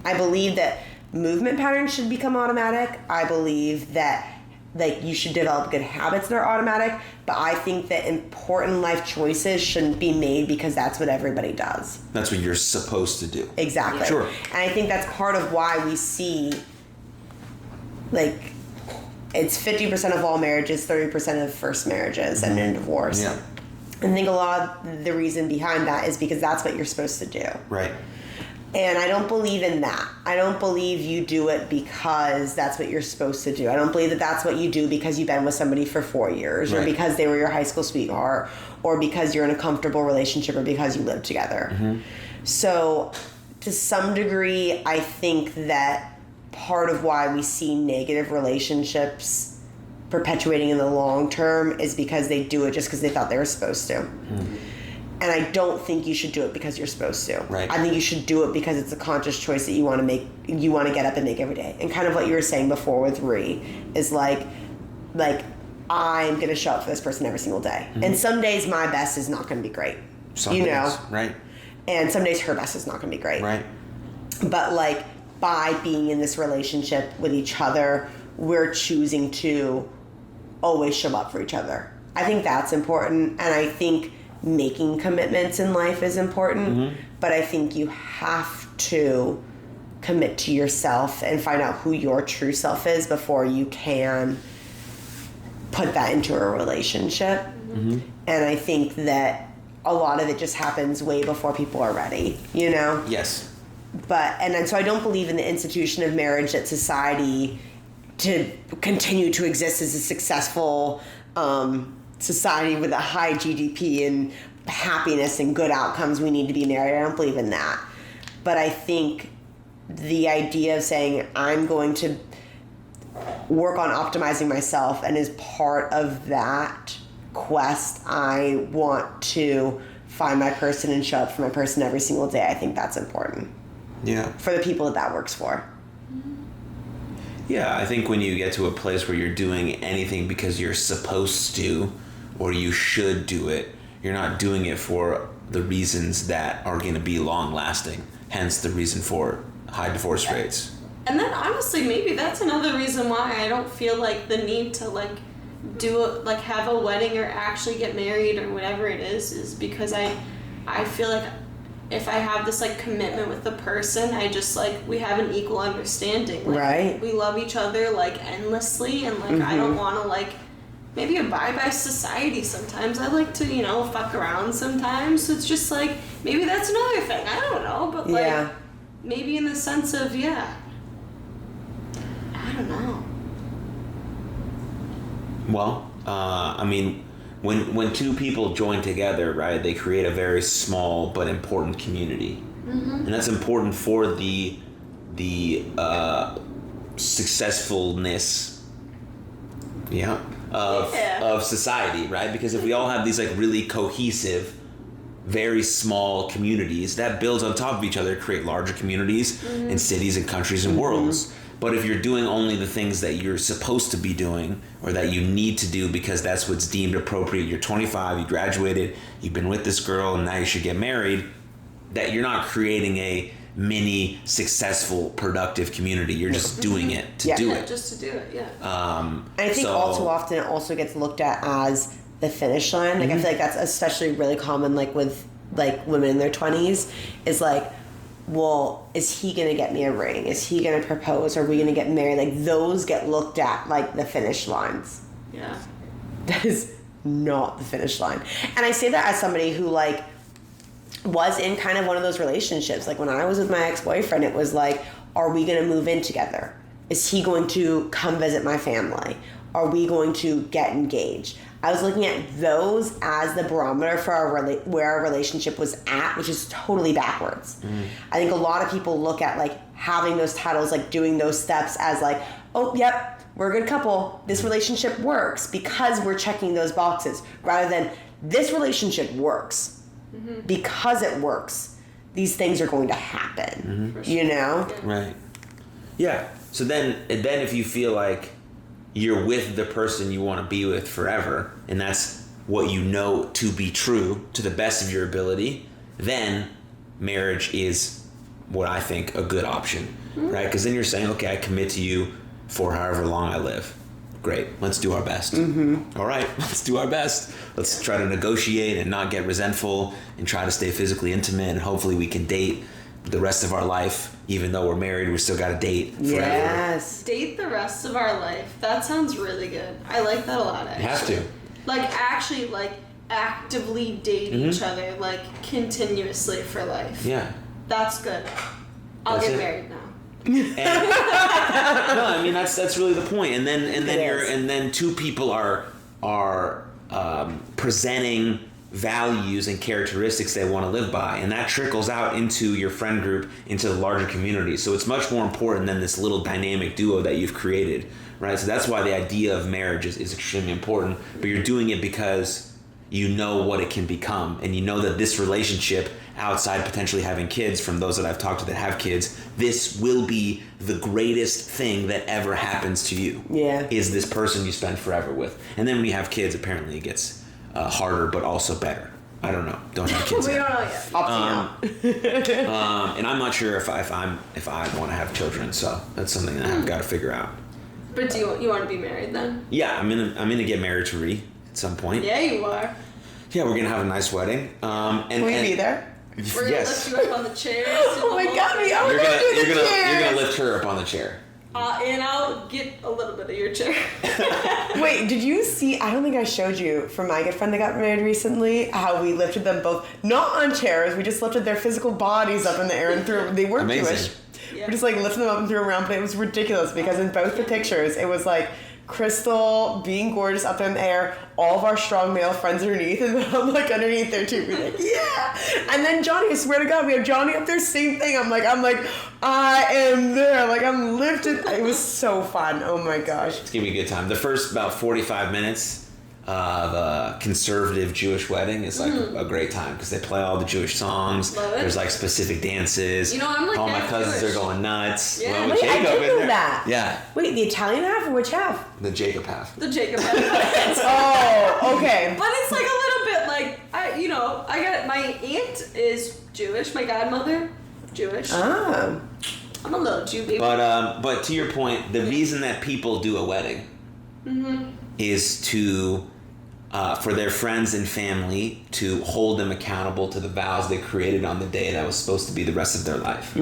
I believe that movement patterns should become automatic. I believe that like you should develop good habits that are automatic, but I think that important life choices shouldn't be made because that's what everybody does. That's what you're supposed to do. Exactly. Sure. And I think that's part of why we see like it's 50% of all marriages, 30% of first marriages and in divorce. Yeah. And I think a lot of the reason behind that is because that's what you're supposed to do. Right. And I don't believe in that. I don't believe you do it because that's what you're supposed to do. I don't believe that that's what you do because you've been with somebody for 4 years or because they were your high school sweetheart or because you're in a comfortable relationship or because you live together. So to some degree, I think that part of why we see negative relationships perpetuating in the long term is because they do it just because they thought they were supposed to. And I don't think you should do it because you're supposed to. Right. I think you should do it because it's a conscious choice that you want to make. You want to get up and make every day. And kind of what you were saying before with Ree is like I'm going to show up for this person every single day. And some days my best is not going to be great. Some you days, know? right. And some days her best is not going to be great. Right. But like by being in this relationship with each other, we're choosing to always show up for each other. I think that's important. And I think making commitments in life is important, but I think you have to commit to yourself and find out who your true self is before you can put that into a relationship. And I think that a lot of it just happens way before people are ready, you know? Yes. But, and so I don't believe in the institution of marriage that society to continue to exist as a successful, society with a high GDP and happiness and good outcomes, we need to be married. I don't believe in that. But I think the idea of saying I'm going to work on optimizing myself, and as part of that quest, I want to find my person and show up for my person every single day. I think that's important. Yeah. For the people that works for. Yeah, I think when you get to a place where you're doing anything because you're supposed to, or you should do it, you're not doing it for the reasons that are going to be long lasting. Hence the reason for high divorce rates. And then honestly, maybe that's another reason why I don't feel like the need to have a wedding or actually get married or whatever it is because I feel like if I have this like commitment with the person, I just like we have an equal understanding. Like, right. We love each other like endlessly, and like I don't want to like maybe abide by society sometimes. I like to fuck around sometimes. So it's just like maybe that's another thing. I don't know, but like maybe in the sense of I don't know. Well, I mean, when two people join together, right, they create a very small but important community, and that's important for the successfulness, of society, right? Because if we all have these like really cohesive, very small communities that builds on top of each other, create larger communities in cities and countries and worlds. But if you're doing only the things that you're supposed to be doing or that you need to do because that's what's deemed appropriate, you're 25, you graduated, you've been with this girl, and now you should get married, that you're not creating a mini successful productive community. You're just doing it to do it. Just to do it, yeah. And I think all too often it also gets looked at as the finish line. Like I feel like that's especially really common like with like women in their 20s is like, well, is he going to get me a ring? Is he going to propose? Are we going to get married? Like, those get looked at like the finish lines. Yeah. That is not the finish line. And I say that as somebody who, like, was in kind of one of those relationships. Like, when I was with my ex-boyfriend, it was like, are we going to move in together? Is he going to come visit my family? Are we going to get engaged? I was looking at those as the barometer for where our relationship was at, which is totally backwards. I think a lot of people look at like having those titles, like doing those steps as like, oh, yep, we're a good couple. This relationship works because we're checking those boxes, rather than this relationship works because it works. These things are going to happen, you know? Right. Yeah. So then if you feel like you're with the person you want to be with forever, and that's what you know to be true to the best of your ability, then marriage is what I think a good option, right? Because then you're saying, okay, I commit to you for however long I live. Great, let's do our best. All right, let's do our best. Let's try to negotiate and not get resentful and try to stay physically intimate, and hopefully we can date the rest of our life. Even though we're married, we still got to date forever. Yes. Date the rest of our life. That sounds really good. I like that a lot, actually. You have to. Like, actually, like, actively date each other, like, continuously for life. Yeah. That's good. I'll That's get it. married now. No, I mean that's really the point. And then two people are presenting values and characteristics they want to live by, and that trickles out into your friend group, into the larger community. So it's much more important than this little dynamic duo that you've created, right? So that's why the idea of marriage is extremely important, but you're doing it because you know what it can become, and you know that this relationship, outside potentially having kids, from those that I've talked to that have kids, this will be the greatest thing that ever happens to you. Yeah. Is this person you spend forever with. And then when you have kids, apparently it gets harder, but also better. I don't know. Don't have kids We yet. don't know yet. And I'm not sure if I want to have children, so that's something that I've got to figure out. But do you want to be married then? Yeah, I'm gonna get married to Ree at some point. Yeah, you are. Yeah, we're gonna have a nice wedding. And Will you be there? We're gonna lift you up on the chairs. Oh my God, we are. You're gonna lift her up on the chair. And I'll get a little bit of your chair. Wait, did you see? I don't think I showed you from my good friend that got married recently how we lifted them both, not on chairs. We just lifted their physical bodies up in the air and threw. They weren't Amazing. Jewish. Yeah. We just like lifted them up and threw them around, but it was ridiculous because in both the pictures it was like Crystal being gorgeous up in the air, all of our strong male friends underneath, and then I'm like underneath there too. We're like, yeah. And then Johnny, I swear to God, we have Johnny up there, same thing. I'm like, I am there. Like, I'm lifted. It was so fun. Oh my gosh. It's gonna be a good time. The first about 45 minutes of a conservative Jewish wedding is like a great time because they play all the Jewish songs. Love it. There's like specific dances. You know, I'm like all my half cousins Jewish. are going nuts. Yeah. Well, with Wait, I Jacob didn't in know there. that. Yeah, Wait, the Italian half or which half? the Jacob half. The Jacob. Oh, okay. But it's like a little bit like I got my aunt is Jewish, my godmother Jewish. Ah. I'm a little Jew baby. But to your point, the reason that people do a wedding is to for their friends and family to hold them accountable to the vows they created on the day that was supposed to be the rest of their life.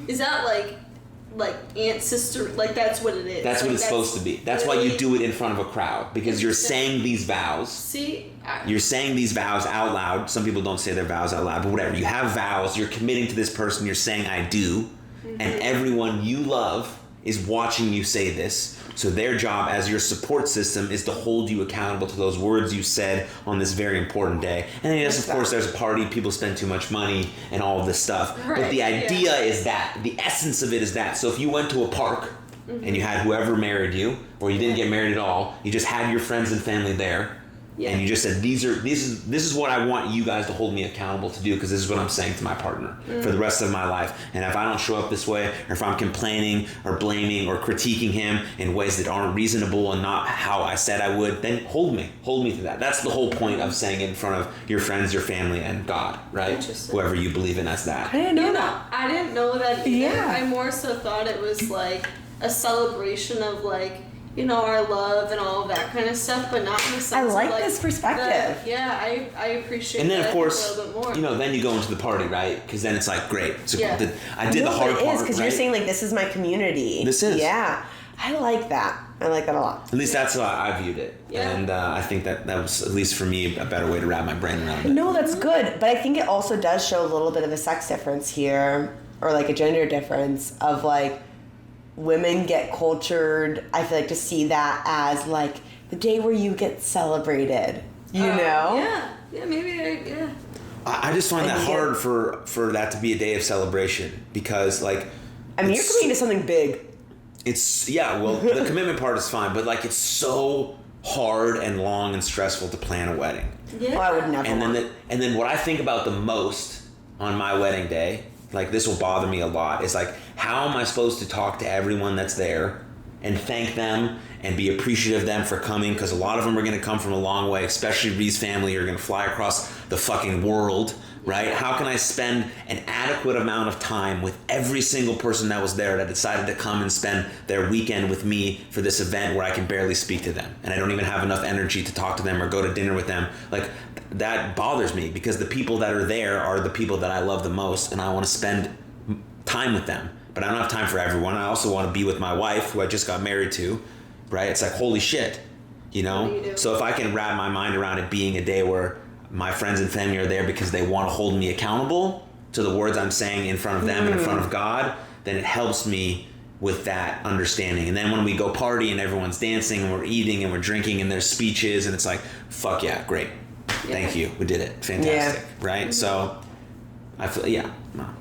Is that like aunt, sister, like that's what it is? That's like, what it's supposed to be. That's why you do it in front of a crowd, because you're saying these vows. See? You're saying these vows out loud. Some people don't say their vows out loud, but whatever. You have vows. You're committing to this person. You're saying, I do. And everyone you love is watching you say this. So their job as your support system is to hold you accountable to those words you said on this very important day. And then, yes, of course, there's a party. People spend too much money and all of this stuff. Right, but the idea yeah. is that. The essence of it is that. So if you went to a park and you had whoever married you, or you didn't get married at all, you just had your friends and family there, Yeah. And you just said this is what I want you guys to hold me accountable to do, because this is what I'm saying to my partner for the rest of my life. And if I don't show up this way, or if I'm complaining or blaming or critiquing him in ways that aren't reasonable and not how I said I would, then hold me to that. That's the whole point of saying it in front of your friends, your family, and God, right? Whoever you believe in as that. I didn't know that. I didn't know that either. Yeah. I more so thought it was like a celebration of like, you know, our love and all of that kind of stuff, but not in the sense I like of, like, this perspective. I appreciate And then, that of course, a little bit more. you know, then you go into the party, right? Because then it's like, great. So Yeah. I did the hard it part, is, because right? you're saying like, this is my community. This is. Yeah. I like that. I like that a lot. At least that's how I viewed it. Yeah. And I think that was, at least for me, a better way to wrap my brain around it. No, that's good. But I think it also does show a little bit of a sex difference here, or like a gender difference of like, women get cultured, I feel like, to see that as like the day where you get celebrated, you know? Yeah, maybe, yeah. I just find that hard for that to be a day of celebration, because like, I mean, you're committing to something big. It's, yeah, well, the commitment part is fine, but like, it's so hard and long and stressful to plan a wedding. Yeah. Oh, I would never. And then what I think about the most on my wedding day, like this will bother me a lot, is like, how am I supposed to talk to everyone that's there and thank them and be appreciative of them for coming? Because a lot of them are going to come from a long way, especially Ree's family are going to fly across the fucking world, right? How can I spend an adequate amount of time with every single person that was there that decided to come and spend their weekend with me for this event where I can barely speak to them and I don't even have enough energy to talk to them or go to dinner with them? Like, that bothers me, because the people that are there are the people that I love the most, and I want to spend time with them. But I don't have time for everyone. I also want to be with my wife, who I just got married to, right? It's like, holy shit, you know? What do you do? So if I can wrap my mind around it being a day where my friends and family are there because they want to hold me accountable to the words I'm saying in front of them and in front of God, then it helps me with that understanding. And then when we go party and everyone's dancing and we're eating and we're drinking and there's speeches and it's like, fuck yeah, great. Thank you. We did it. Fantastic. Right? Mm-hmm. So I feel,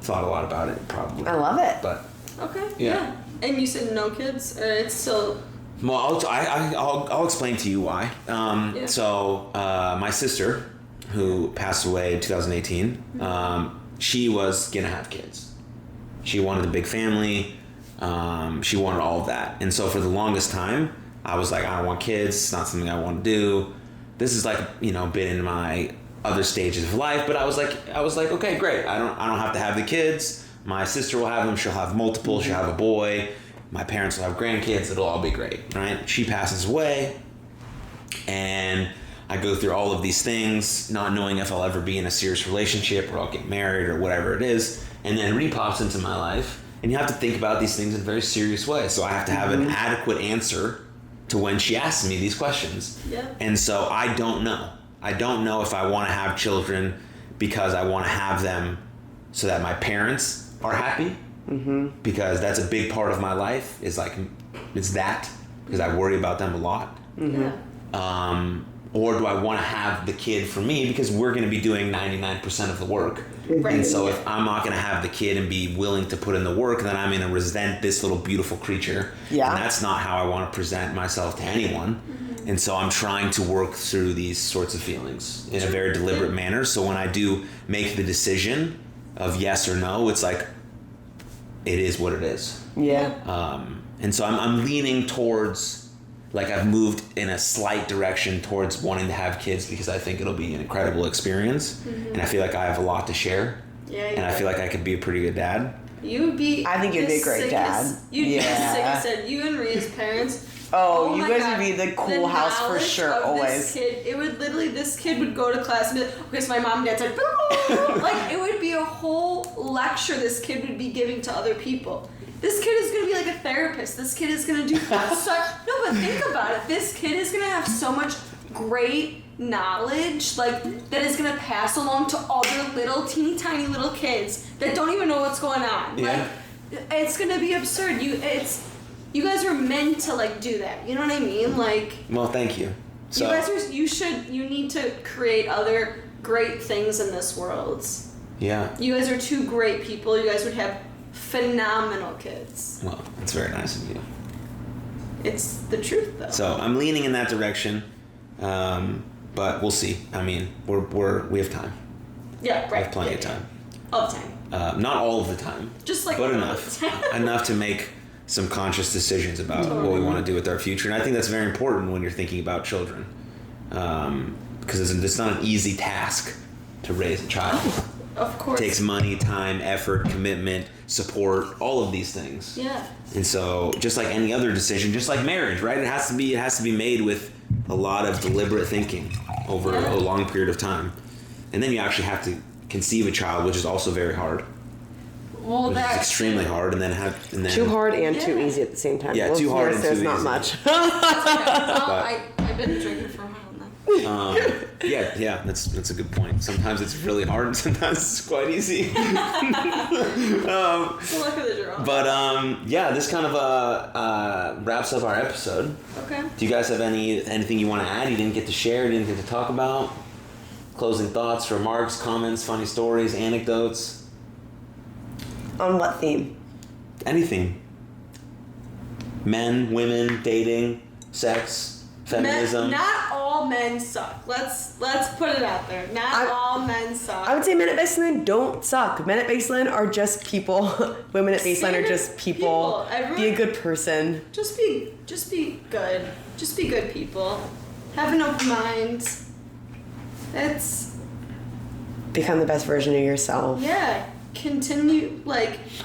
thought a lot about it, probably. I love it. But Okay. Yeah. And you said no kids, or it's still. Well, I'll explain to you why. So my sister, who passed away in 2018, she was gonna have kids. She wanted a big family. She wanted all of that, and so for the longest time, I was like, I don't want kids. It's not something I want to do. This is like, you know, been in my other stages of life, but I was like, okay, great. I don't have to have the kids. My sister will have them. She'll have multiple. She'll have a boy. My parents will have grandkids. It'll all be great, right? She passes away, and I go through all of these things, not knowing if I'll ever be in a serious relationship or I'll get married or whatever it is. And then Ree pops into my life, and you have to think about these things in a very serious way. So I have to have an adequate answer to when she asks me these questions. Yeah. And so I don't know. I don't know if I want to have children because I want to have them so that my parents are happy. Mm-hmm. Because that's a big part of my life, is like, it's that, because I worry about them a lot. Mm-hmm. Yeah. Or do I want to have the kid for me because we're going to be doing 99% of the work. Right. And so if I'm not going to have the kid and be willing to put in the work, then I'm going to resent this little beautiful creature. Yeah. And that's not how I want to present myself to anyone. Mm-hmm. And so I'm trying to work through these sorts of feelings in a very deliberate manner. So when I do make the decision of yes or no, it's like, it is what it is. Yeah. And so I'm leaning towards, like, I've moved in a slight direction towards wanting to have kids because I think it'll be an incredible experience. Mm-hmm. And I feel like I have a lot to share. Yeah. And I feel like I could be a pretty good dad. You would be. I think you'd be a great dad. You'd be the sickest. You and Rhea's parents. Oh, you guys God. would be the cool house for sure, always. This kid would go to class and be like, okay, so my mom and dad said, like, it would be a whole lecture this kid would be giving to other people. This kid is going to be like a therapist. This kid is going to do no, but think about it. This kid is going to have so much great knowledge, like, that is going to pass along to other little, teeny tiny little kids that don't even know what's going on. Yeah. Like, it's going to be absurd. You guys are meant to, like, do that. You know what I mean? Like, Well, thank you. So, you need to create other great things in this world. yeah. You guys are two great people. You guys would have phenomenal kids. Well, that's very nice of you. It's the truth, though. So I'm leaning in that direction. But we'll see. I mean, we have time. Yeah, right. We have plenty of time. All the time. Not all of the time. Just like but enough. Enough to make some conscious decisions about what we want to do with our future. And I think that's very important when you're thinking about children. Because it's not an easy task to raise a child. Of course. It takes money, time, effort, commitment, support, all of these things. Yeah. And so, just like any other decision, just like marriage, right? It has to be made with a lot of deliberate thinking over a long period of time. And then you actually have to conceive a child, which is also very hard. Well, which is extremely hard, and then too hard and too easy at the same time. Yeah, too hard and there's too not easy. much. I've been drinking for a while now. Yeah, that's a good point. Sometimes it's really hard, and sometimes it's quite easy. The luck of the draw. But this kind of wraps up our episode. Okay. Do you guys have anything you want to add? You didn't get to share. You didn't get to talk about. Closing thoughts, remarks, comments, funny stories, anecdotes. On what theme? Anything. Men, women, dating, sex, feminism. Not all men suck. Let's put it out there. Not all men suck. I would say men at baseline don't suck. Men at baseline are just people. Women at baseline are just people. Be a good person. Just be good. Just be good people. Have an open mind. It's Become the best version of yourself. yeah. Continue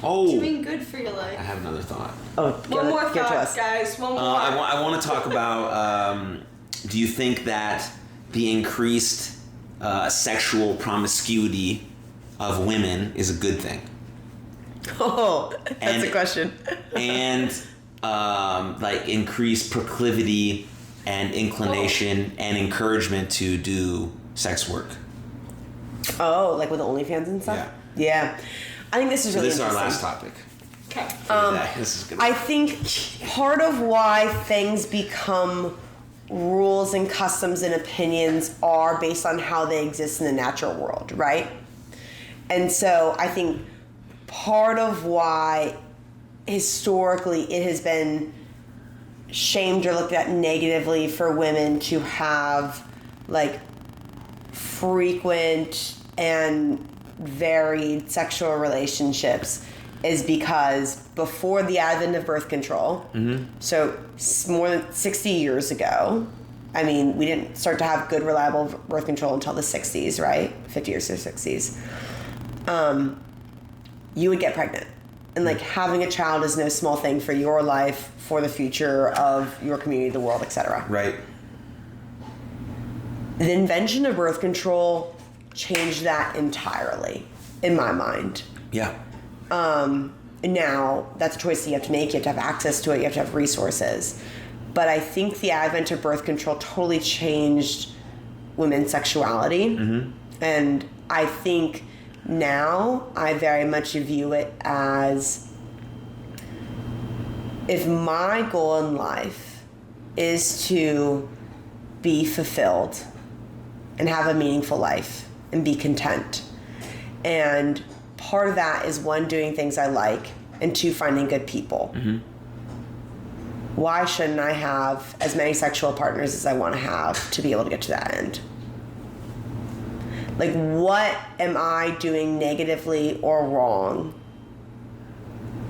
doing good for your life. I have another thought. One more thought, guys. One more. I want to talk about. Do you think that the increased sexual promiscuity of women is a good thing? Oh, that's a question. And increased proclivity and inclination and encouragement to do sex work. Oh, like with OnlyFans and stuff? Yeah. I think this is really interesting. This is our last topic. Okay. This is good. I think part of why things become rules and customs and opinions are based on how they exist in the natural world, right? And so I think part of why historically it has been shamed or looked at negatively for women to have frequent and varied sexual relationships is because before the advent of birth control, so more than 60 years ago, I mean, we didn't start to have good, reliable birth control until the 60s, right? 50s or 60s. You would get pregnant. And having a child is no small thing for your life, for the future of your community, the world, etc. Right. The invention of birth control changed that entirely, in my mind. Yeah. Now, that's a choice that you have to make. You have to have access to it. You have to have resources. But I think the advent of birth control totally changed women's sexuality. Mm-hmm. And I think now I very much view it as, if my goal in life is to be fulfilled and have a meaningful life and be content, and part of that is, one, doing things I like, and two, finding good people. Mm-hmm. Why shouldn't I have as many sexual partners as I want to have to be able to get to that end? What am I doing negatively or wrong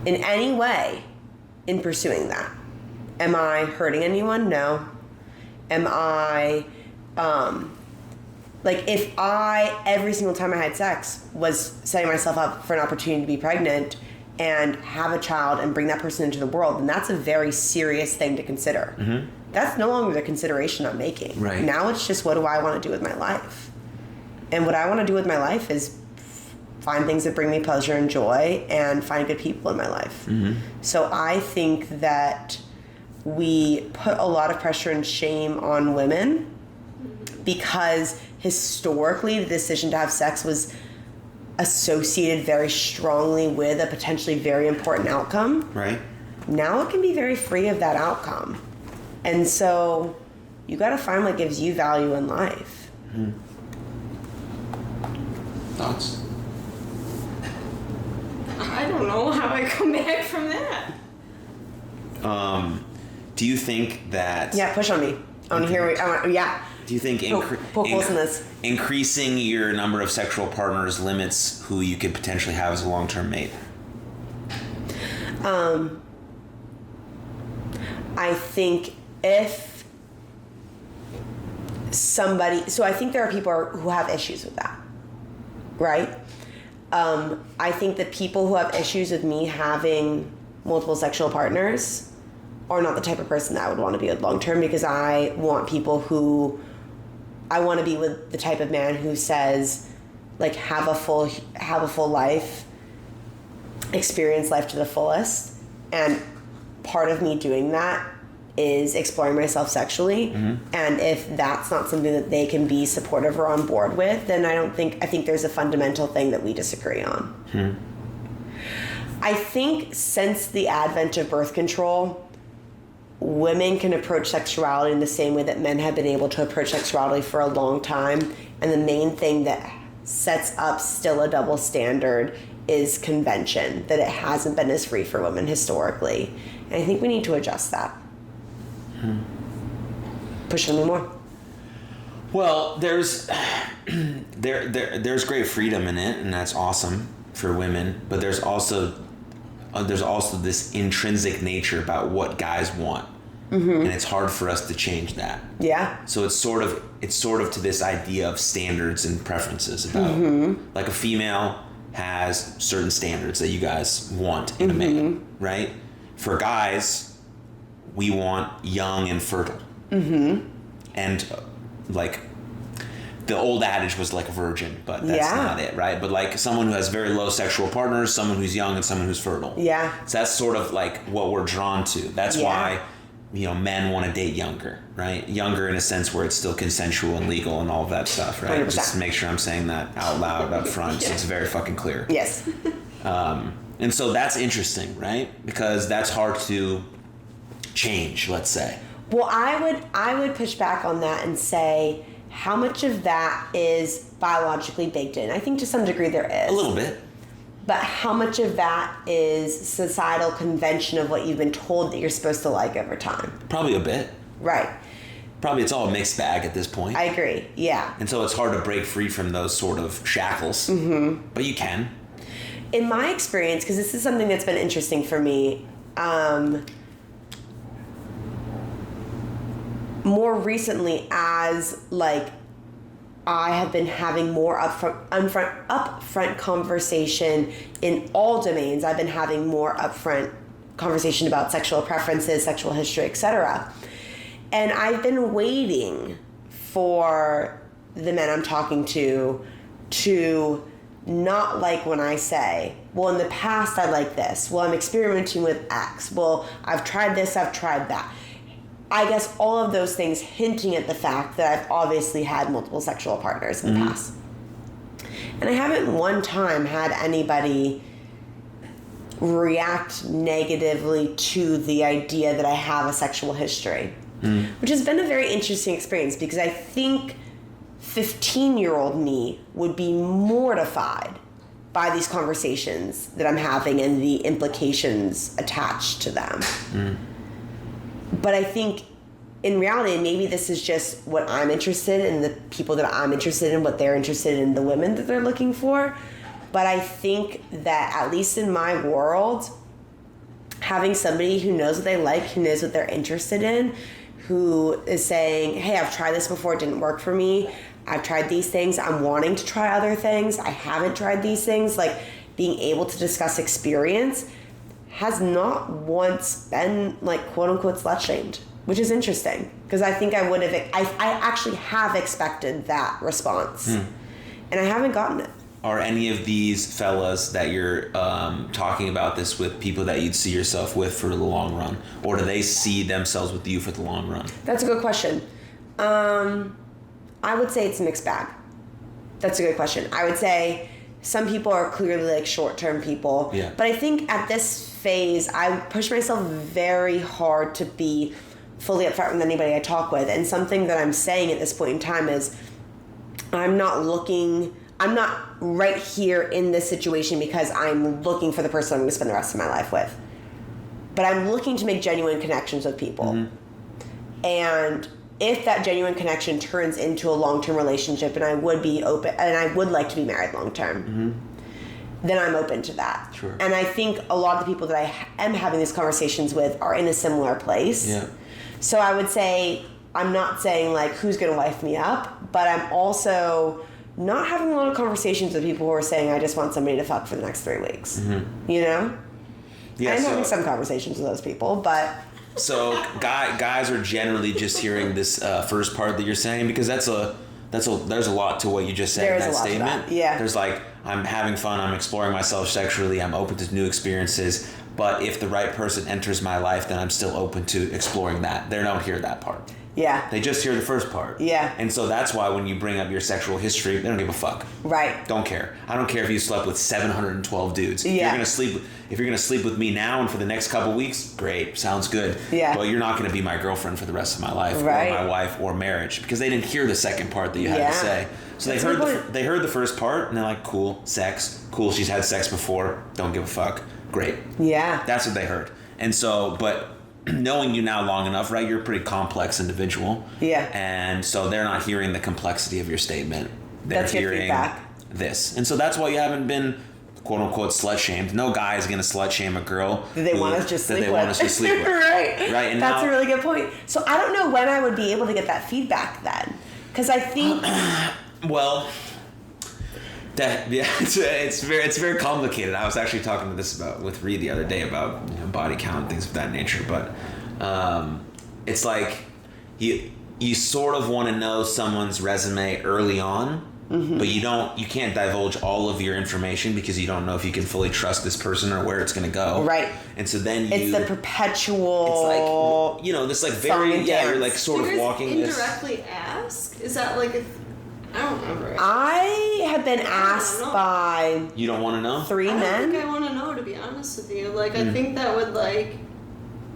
in any way in pursuing that? Am I hurting anyone? No. Am I, if I, every single time I had sex, was setting myself up for an opportunity to be pregnant and have a child and bring that person into the world, then that's a very serious thing to consider. Mm-hmm. That's no longer the consideration I'm making. Right. Now it's just, what do I want to do with my life? And what I want to do with my life is find things that bring me pleasure and joy and find good people in my life. Mm-hmm. So I think that we put a lot of pressure and shame on women because historically the decision to have sex was associated very strongly with a potentially very important outcome. Right. Now it can be very free of that outcome. And so you got to find what gives you value in life. Mm-hmm. Thoughts? I don't know how I come back from that. Do you think that... Yeah, push on me. I want to hear... Do you think increasing your number of sexual partners limits who you could potentially have as a long-term mate? I think if somebody... So I think there are people who have issues with that, right? I think that people who have issues with me having multiple sexual partners are not the type of person that I would want to be with long-term, because I want people who... I want to be with the type of man who says, like, have a full life, experience life to the fullest. And part of me doing that is exploring myself sexually. And if that's not something that they can be supportive or on board with, then I think there's a fundamental thing that we disagree on. I think since the advent of birth control, women can approach sexuality in the same way that men have been able to approach sexuality for a long time. And the main thing that sets up still a double standard is convention, that it hasn't been as free for women historically. And I think we need to adjust that. Push on me more. Well, there's great freedom in it, and that's awesome for women, but there's also this intrinsic nature about what guys want, and it's hard for us to change that. Yeah. So it's sort of to this idea of standards and preferences about like a female has certain standards that you guys want in a man, right? For guys, we want young and fertile, and like the old adage was like a virgin, but that's not it, right? But like someone who has very low sexual partners, someone who's young, and someone who's fertile. Yeah. So that's sort of like what we're drawn to. That's why, men want to date younger, right? Younger in a sense where it's still consensual and legal and all of that stuff, right? 100%. Just to make sure I'm saying that out loud up front, so it's very fucking clear. Yes. And so that's interesting, right? Because that's hard to change, let's say. Well, I would push back on that and say, how much of that is biologically baked in? I think to some degree there is. A little bit. But how much of that is societal convention of what you've been told that you're supposed to like over time? Probably a bit. Right. Probably it's all a mixed bag at this point. I agree, yeah. And so it's hard to break free from those sort of shackles. But you can. In my experience, because this is something that's been interesting for me, more recently, as like I have been having more upfront conversation in all domains. I've been having more upfront conversation about sexual preferences, sexual history, etc. And I've been waiting for the men I'm talking to not like when I say, well, in the past I like this. Well, I'm experimenting with X. Well, I've tried this, I've tried that. I guess all of those things hinting at the fact that I've obviously had multiple sexual partners in the past. And I haven't one time had anybody react negatively to the idea that I have a sexual history, which has been a very interesting experience, because I think 15-year-old me would be mortified by these conversations that I'm having and the implications attached to them. But I think in reality, maybe this is just what I'm interested in, the people that I'm interested in, what they're interested in, the women that they're looking for. But I think that, at least in my world, having somebody who knows what they like, who knows what they're interested in, who is saying, hey, I've tried this before, it didn't work for me. I've tried these things, I'm wanting to try other things, I haven't tried these things. Like, being able to discuss experience has not once been, like, quote-unquote slut-shamed, which is interesting, because I think I would have... I actually have expected that response, and I haven't gotten it. Are any of these fellas that you're talking about this with people that you'd see yourself with for the long run? Or do they see themselves with you for the long run? That's a good question. I would say it's a mixed bag. That's a good question. I would say some people are clearly like short-term people. Yeah. But I think at this phase, I push myself very hard to be fully upfront with anybody I talk with. And something that I'm saying at this point in time is I'm not right here in this situation because I'm looking for the person I'm going to spend the rest of my life with. But I'm looking to make genuine connections with people. And if that genuine connection turns into a long-term relationship, and I would be open, and I would like to be married long-term, then I'm open to that. Sure. And I think a lot of the people that I am having these conversations with are in a similar place. Yeah. So I would say, I'm not saying like who's going to wife me up, but I'm also not having a lot of conversations with people who are saying I just want somebody to fuck for the next 3 weeks. You know? Yeah, I'm having some conversations with those people, but... So guys are generally just hearing this first part that you're saying, because there's a lot to what you just said in that statement. Yeah. There's like, I'm having fun, I'm exploring myself sexually, I'm open to new experiences, but if the right person enters my life, then I'm still open to exploring that. They don't hear that part. Yeah. They just hear the first part. Yeah. And so that's why when you bring up your sexual history, they don't give a fuck. Right. Don't care. I don't care if you slept with 712 dudes. Yeah. If you're gonna sleep with me now and for the next couple weeks, great, sounds good. Yeah. But you're not gonna be my girlfriend for the rest of my life, right. or my wife, or marriage, because they didn't hear the second part that you had to say. So they heard the first part and they're like, cool, sex, cool. She's had sex before. Don't give a fuck. Great. Yeah. That's what they heard. And so, but knowing you now long enough, right? You're a pretty complex individual. Yeah. And so they're not hearing the complexity of your statement. They're That's hearing feedback. this. And so that's why you haven't been quote unquote slut shamed. No guy is gonna slut shame a girl that they want us to sleep with. Right. Right. And that's a really good point. So I don't know when I would be able to get that feedback then. Because I think well, it's very complicated. I was actually talking with Reed the other day about body count and things of that nature. But it's like you sort of want to know someone's resume early on, but you can't divulge all of your information because you don't know if you can fully trust this person or where it's going to go. Right. And so then it's the perpetual. It's like this like very you're like sort of walking indirectly ask. Is that like I don't remember. I have been asked by... You don't want to know? 3 men? I don't think I want to know, to be honest with you. Like, I think that would, like...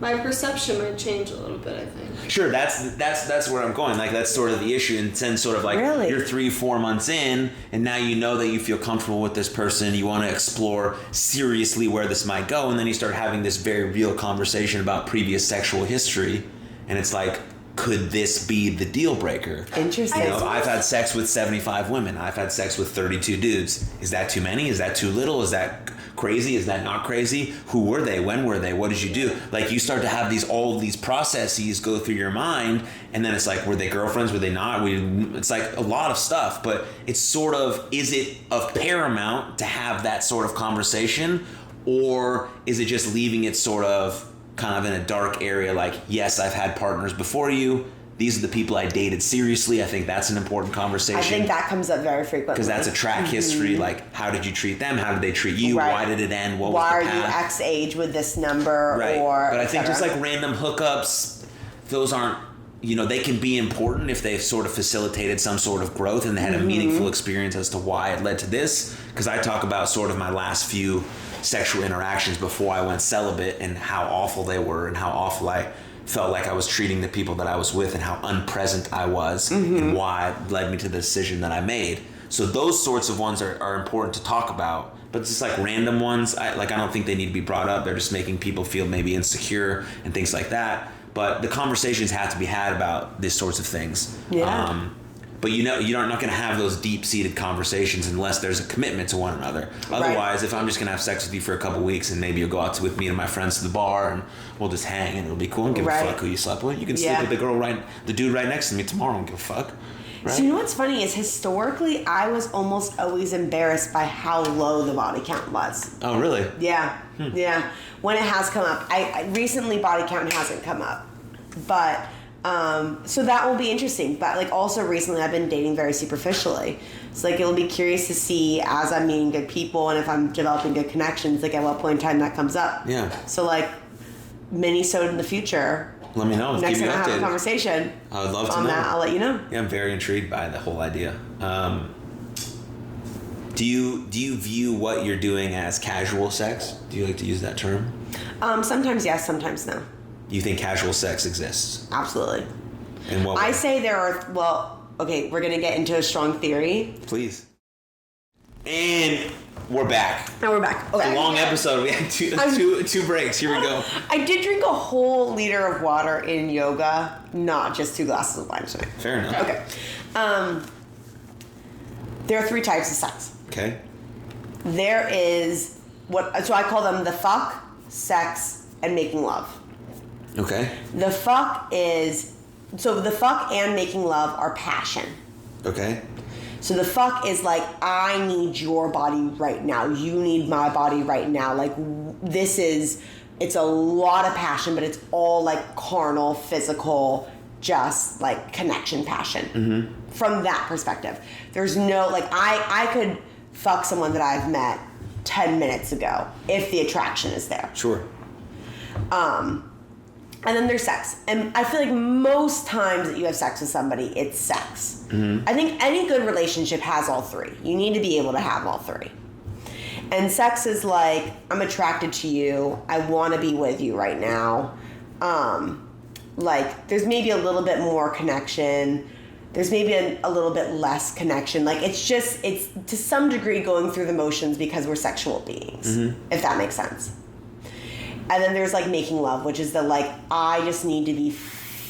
My perception might change a little bit, I think. Sure, that's where I'm going. Like, that's sort of the issue. And then sort of like, really? You're 3-4 months in, and now you know that you feel comfortable with this person. You want to explore seriously where this might go. And then you start having this very real conversation about previous sexual history. And it's like... Could this be the deal breaker? Interesting. I've had sex with 75 women. I've had sex with 32 dudes. Is that too many? Is that too little? Is that crazy? Is that not crazy? Who were they? When were they? What did you do? Like, you start to have all of these processes go through your mind, and then it's like, were they girlfriends? Were they not? It's like a lot of stuff, but it's sort of, is it of paramount to have that sort of conversation, or is it just leaving it sort of kind of in a dark area, like, yes, I've had partners before you. These are the people I dated seriously. I think that's an important conversation. I think that comes up very frequently. Because that's a track history, like, how did you treat them? How did they treat you? Right. Why did it end? What Why was the path? are you X age with this number? Right. Or but I think just like random hookups, those aren't, they can be important if they've sort of facilitated some sort of growth and they had a meaningful experience as to why it led to this. Because I talk about sort of my last few sexual interactions before I went celibate and how awful they were and how awful I felt like I was treating the people that I was with and how unpresent I was and why it led me to the decision that I made. So those sorts of ones are important to talk about. But just like random ones, I don't think they need to be brought up. They're just making people feel maybe insecure and things like that. But the conversations have to be had about these sorts of things. Yeah. But you're not going to have those deep-seated conversations unless there's a commitment to one another. Otherwise, if I'm just going to have sex with you for a couple weeks and maybe you'll go out with me and my friends to the bar and we'll just hang and it'll be cool and give a fuck who you slept with. You can sleep with the dude right next to me tomorrow and give a fuck. Right? So you know what's funny is historically I was almost always embarrassed by how low the body count was. Oh, really? Yeah. Yeah. When it has come up. I recently body count hasn't come up. But... so that will be interesting, but like also recently I've been dating very superficially, so like it'll be curious to see as I'm meeting good people and if I'm developing good connections, like at what point in time that comes up. Yeah. So like mini-sode in the future, let me know. next Keep time I have updated. a conversation I would love to on know. that, I'll let you know. Yeah, I'm very intrigued by the whole idea. Do you view what you're doing as casual sex? Do you like to use that term? Sometimes yes, sometimes no. You think casual sex exists? Absolutely. And what way? I say there are, okay, we're going to get into a strong theory. Please. And We're back. Now we're back. Okay. It's a long episode. We had two breaks. Here we go. I did drink a whole liter of water in yoga, not just 2 glasses of wine tonight. Fair enough. Okay. There are 3 types of sex. Okay. There is so I call them the fuck, sex, and making love. Okay. The fuck and making love are passion. Okay. So the fuck is like, I need your body right now. You need my body right now. Like, it's a lot of passion, but it's all like carnal, physical, just like connection passion. Mm-hmm. From that perspective. There's no, like, I could fuck someone that I've met 10 minutes ago if the attraction is there. Sure. And then there's sex. And I feel like most times that you have sex with somebody, it's sex. Mm-hmm. I think any good relationship has all 3. You need to be able to have all 3. And sex is like, I'm attracted to you. I want to be with you right now. Like, there's maybe a little bit more connection. There's maybe a little bit less connection. Like, it's to some degree going through the motions because we're sexual beings, if that makes sense. And then there's like making love, which is the like, I just need to be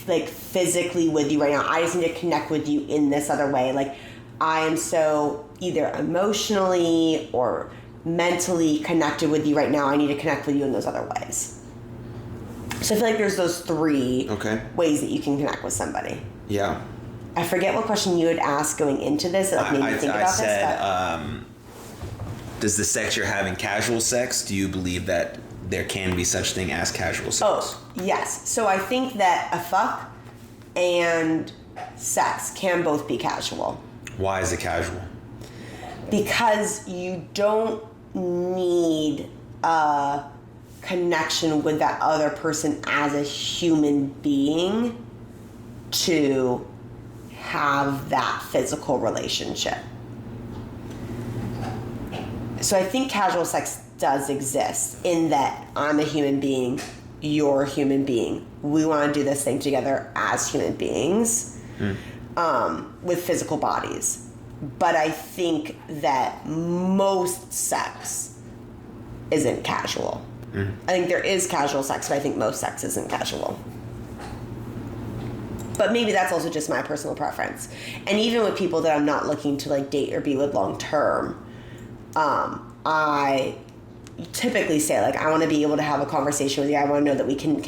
like physically with you right now. I just need to connect with you in this other way. Like, I am so either emotionally or mentally connected with you right now. I need to connect with you in those other ways. So I feel like there's those 3 ways that you can connect with somebody. Yeah. I forget what question you had asked going into this that made me think about this. I said, does the sex you're having casual sex? Do you believe that there can be such thing as casual sex? Oh, yes. So I think that a fuck and sex can both be casual. Why is it casual? Because you don't need a connection with that other person as a human being to have that physical relationship. So I think casual sex does exist in that I'm a human being, you're a human being. We want to do this thing together as human beings with physical bodies. But I think that most sex isn't casual. I think there is casual sex, but I think most sex isn't casual. But maybe that's also just my personal preference. And even with people that I'm not looking to like date or be with long term, I typically say like, I want to be able to have a conversation with you. I want to know that we can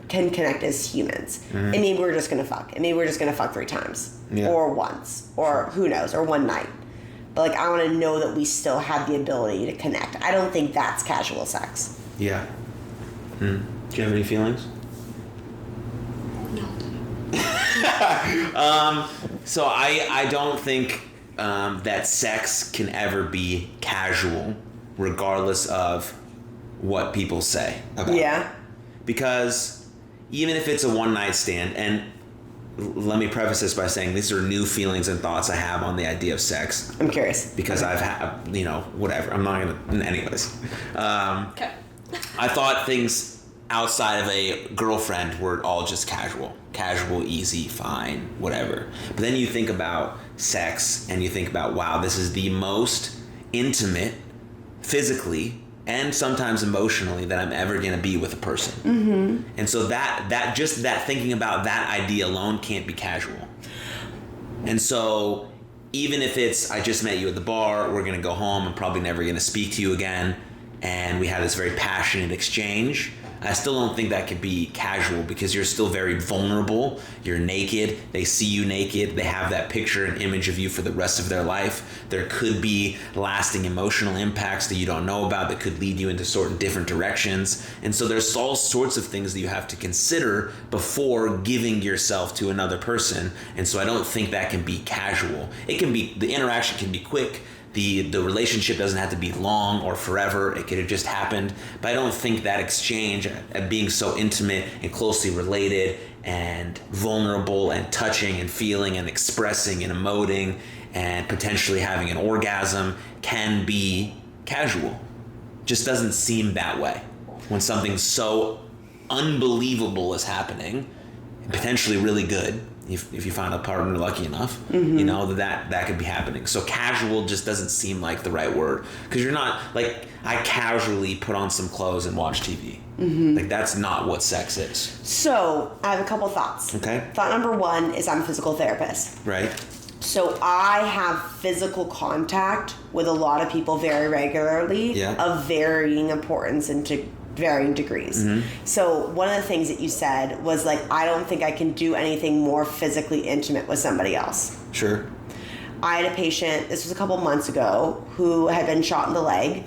connect as humans. And maybe we're just gonna fuck. And maybe we're just gonna fuck 3 times. Or once. Or who knows, or one night. But like, I want to know that we still have the ability to connect. I don't think that's casual sex. Yeah. Do you have any feelings? No. So I don't think that sex can ever be casual, regardless of what people say about it. Because even if it's a one-night stand, and let me preface this by saying these are new feelings and thoughts I have on the idea of sex. I'm curious. Because I've had, whatever. I'm not going to, anyways. Okay. I thought things outside of a girlfriend were all just casual. Casual, easy, fine, whatever. But then you think about sex and you think about, wow, this is the most intimate, physically and sometimes emotionally, that I'm ever going to be with a person. And so that just that thinking about that idea alone can't be casual. And so even if it's, I just met you at the bar, we're going to go home, I'm probably never going to speak to you again, and we have this very passionate exchange, I still don't think that could be casual, because you're still very vulnerable. You're naked. They see you naked. They have that picture and image of you for the rest of their life. There could be lasting emotional impacts that you don't know about that could lead you into certain different directions. And so there's all sorts of things that you have to consider before giving yourself to another person. And so I don't think that can be casual. It can be, the interaction can be quick. The relationship doesn't have to be long or forever. It could have just happened. But I don't think that exchange of being so intimate and closely related and vulnerable and touching and feeling and expressing and emoting and potentially having an orgasm can be casual. Just doesn't seem that way when something so unbelievable is happening, potentially really good, if you find a partner lucky enough, you know, that could be happening. So casual just doesn't seem like the right word, because you're not like, I casually put on some clothes and watch TV. Like, that's not what sex is. So I have a couple thoughts. Okay. Thought number one is I'm a physical therapist. Right. So I have physical contact with a lot of people very regularly, of varying importance and to varying degrees. So one of the things that you said was like, I don't think I can do anything more physically intimate with somebody else. Sure. I had a patient, this was a couple months ago, who had been shot in the leg.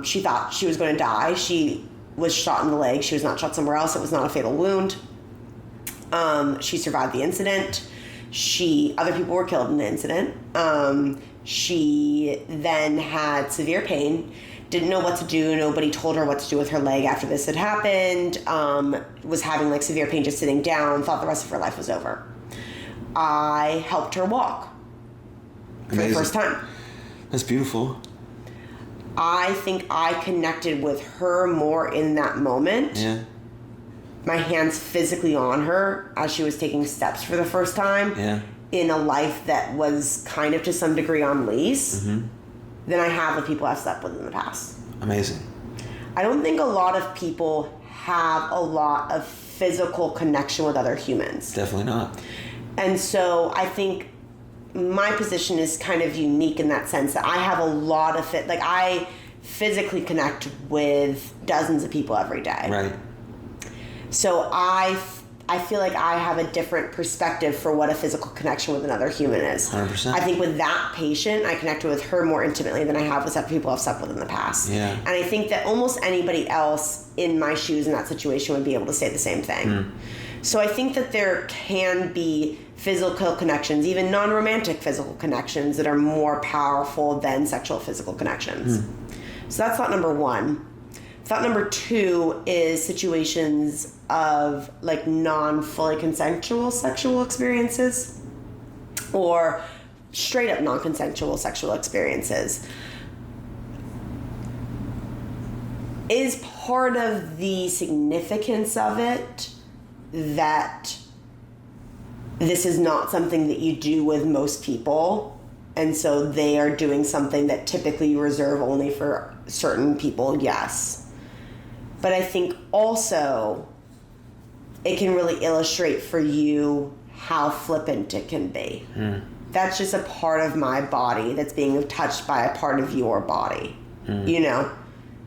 She thought she was going to die. She was shot in the leg. She was not shot somewhere else. It was not a fatal wound. She survived the incident. Other people were killed in the incident. She then had severe pain, didn't know what to do. Nobody told her what to do with her leg after this had happened. Was having like severe pain just sitting down, thought the rest of her life was over. I helped her walk for the first time. That's beautiful. I think I connected with her more in that moment. Yeah. My hands physically on her as she was taking steps for the first time in a life that was kind of to some degree on lease than I have with people I've slept with in the past. Amazing. I don't think a lot of people have a lot of physical connection with other humans. Definitely not. And so I think my position is kind of unique in that sense that I have a lot of like I physically connect with dozens of people every day. Right. So I feel like I have a different perspective for what a physical connection with another human is. 100%. I think with that patient, I connected with her more intimately than I have with people I've slept with in the past. Yeah. And I think that almost anybody else in my shoes in that situation would be able to say the same thing. So I think that there can be physical connections, even non-romantic physical connections, that are more powerful than sexual physical connections. So that's thought number one. Thought number two is situations of like non-fully consensual sexual experiences or straight up non-consensual sexual experiences. Is part of the significance of it that this is not something that you do with most people, and so they are doing something that typically you reserve only for certain people? Yes. But I think also it can really illustrate for you how flippant it can be. That's just a part of my body that's being touched by a part of your body. You know,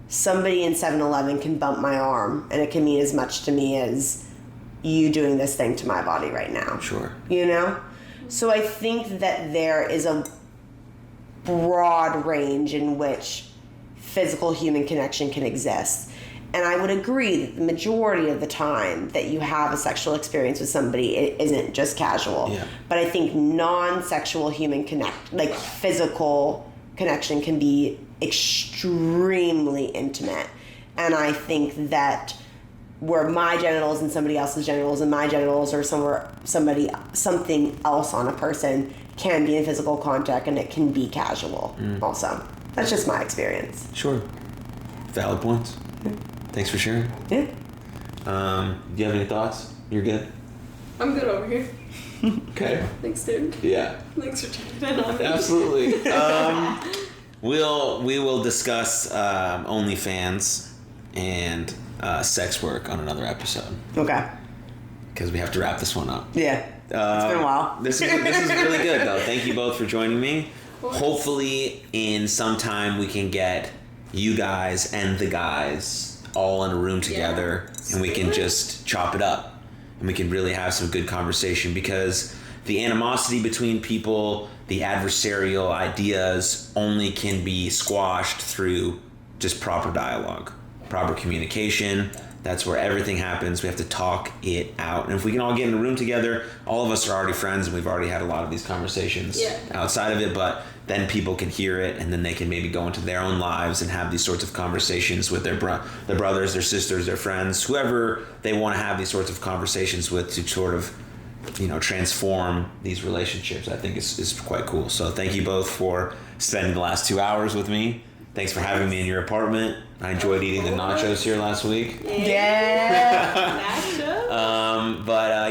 somebody in 7-Eleven can bump my arm and it can mean as much to me as you doing this thing to my body right now. Sure. You know? So I think that there is a broad range in which physical human connection can exist. And I would agree that the majority of the time that you have a sexual experience with somebody, it isn't just casual. Yeah. But I think non-sexual human physical connection can be extremely intimate. And I think that where my genitals and somebody else's genitals and my genitals or something else on a person can be in physical contact, and it can be casual also. That's just my experience. Sure. Valid points. Thanks for sharing. Yeah. Do you have any thoughts? You're good? I'm good over here. Okay. Thanks, dude. Yeah. Thanks for checking in on me. Absolutely. We will discuss OnlyFans and sex work on another episode. Okay. Because we have to wrap this one up. Yeah. It's been a while. This is really good, though. Thank you both for joining me. Hopefully, in some time, we can get you guys and the guys all in a room together, and we can just chop it up, and we can really have some good conversation, because the animosity between people, the adversarial ideas, only can be squashed through just proper dialogue, proper communication. That's where everything happens. We have to talk it out. And if we can all get in a room together, all of us are already friends, and we've already had a lot of these conversations outside of it, but then people can hear it, and then they can maybe go into their own lives and have these sorts of conversations with their brothers, their sisters, their friends, whoever they want to have these sorts of conversations with, to sort of, you know, transform these relationships. I think is quite cool. So thank you both for spending the last 2 hours with me. Thanks for having me in your apartment. I enjoyed eating the nachos here last week. Yeah. Nachos?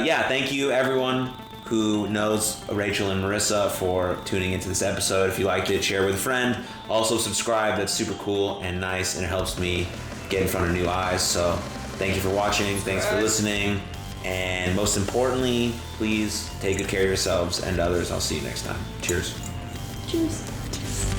Yeah, thank you everyone who knows Rachel and Marissa for tuning into this episode. If you liked it, share with a friend. Also subscribe. That's super cool and nice, and it helps me get in front of new eyes. So thank you for watching. Thanks for listening. And most importantly, please take good care of yourselves and others. I'll see you next time. Cheers. Cheers.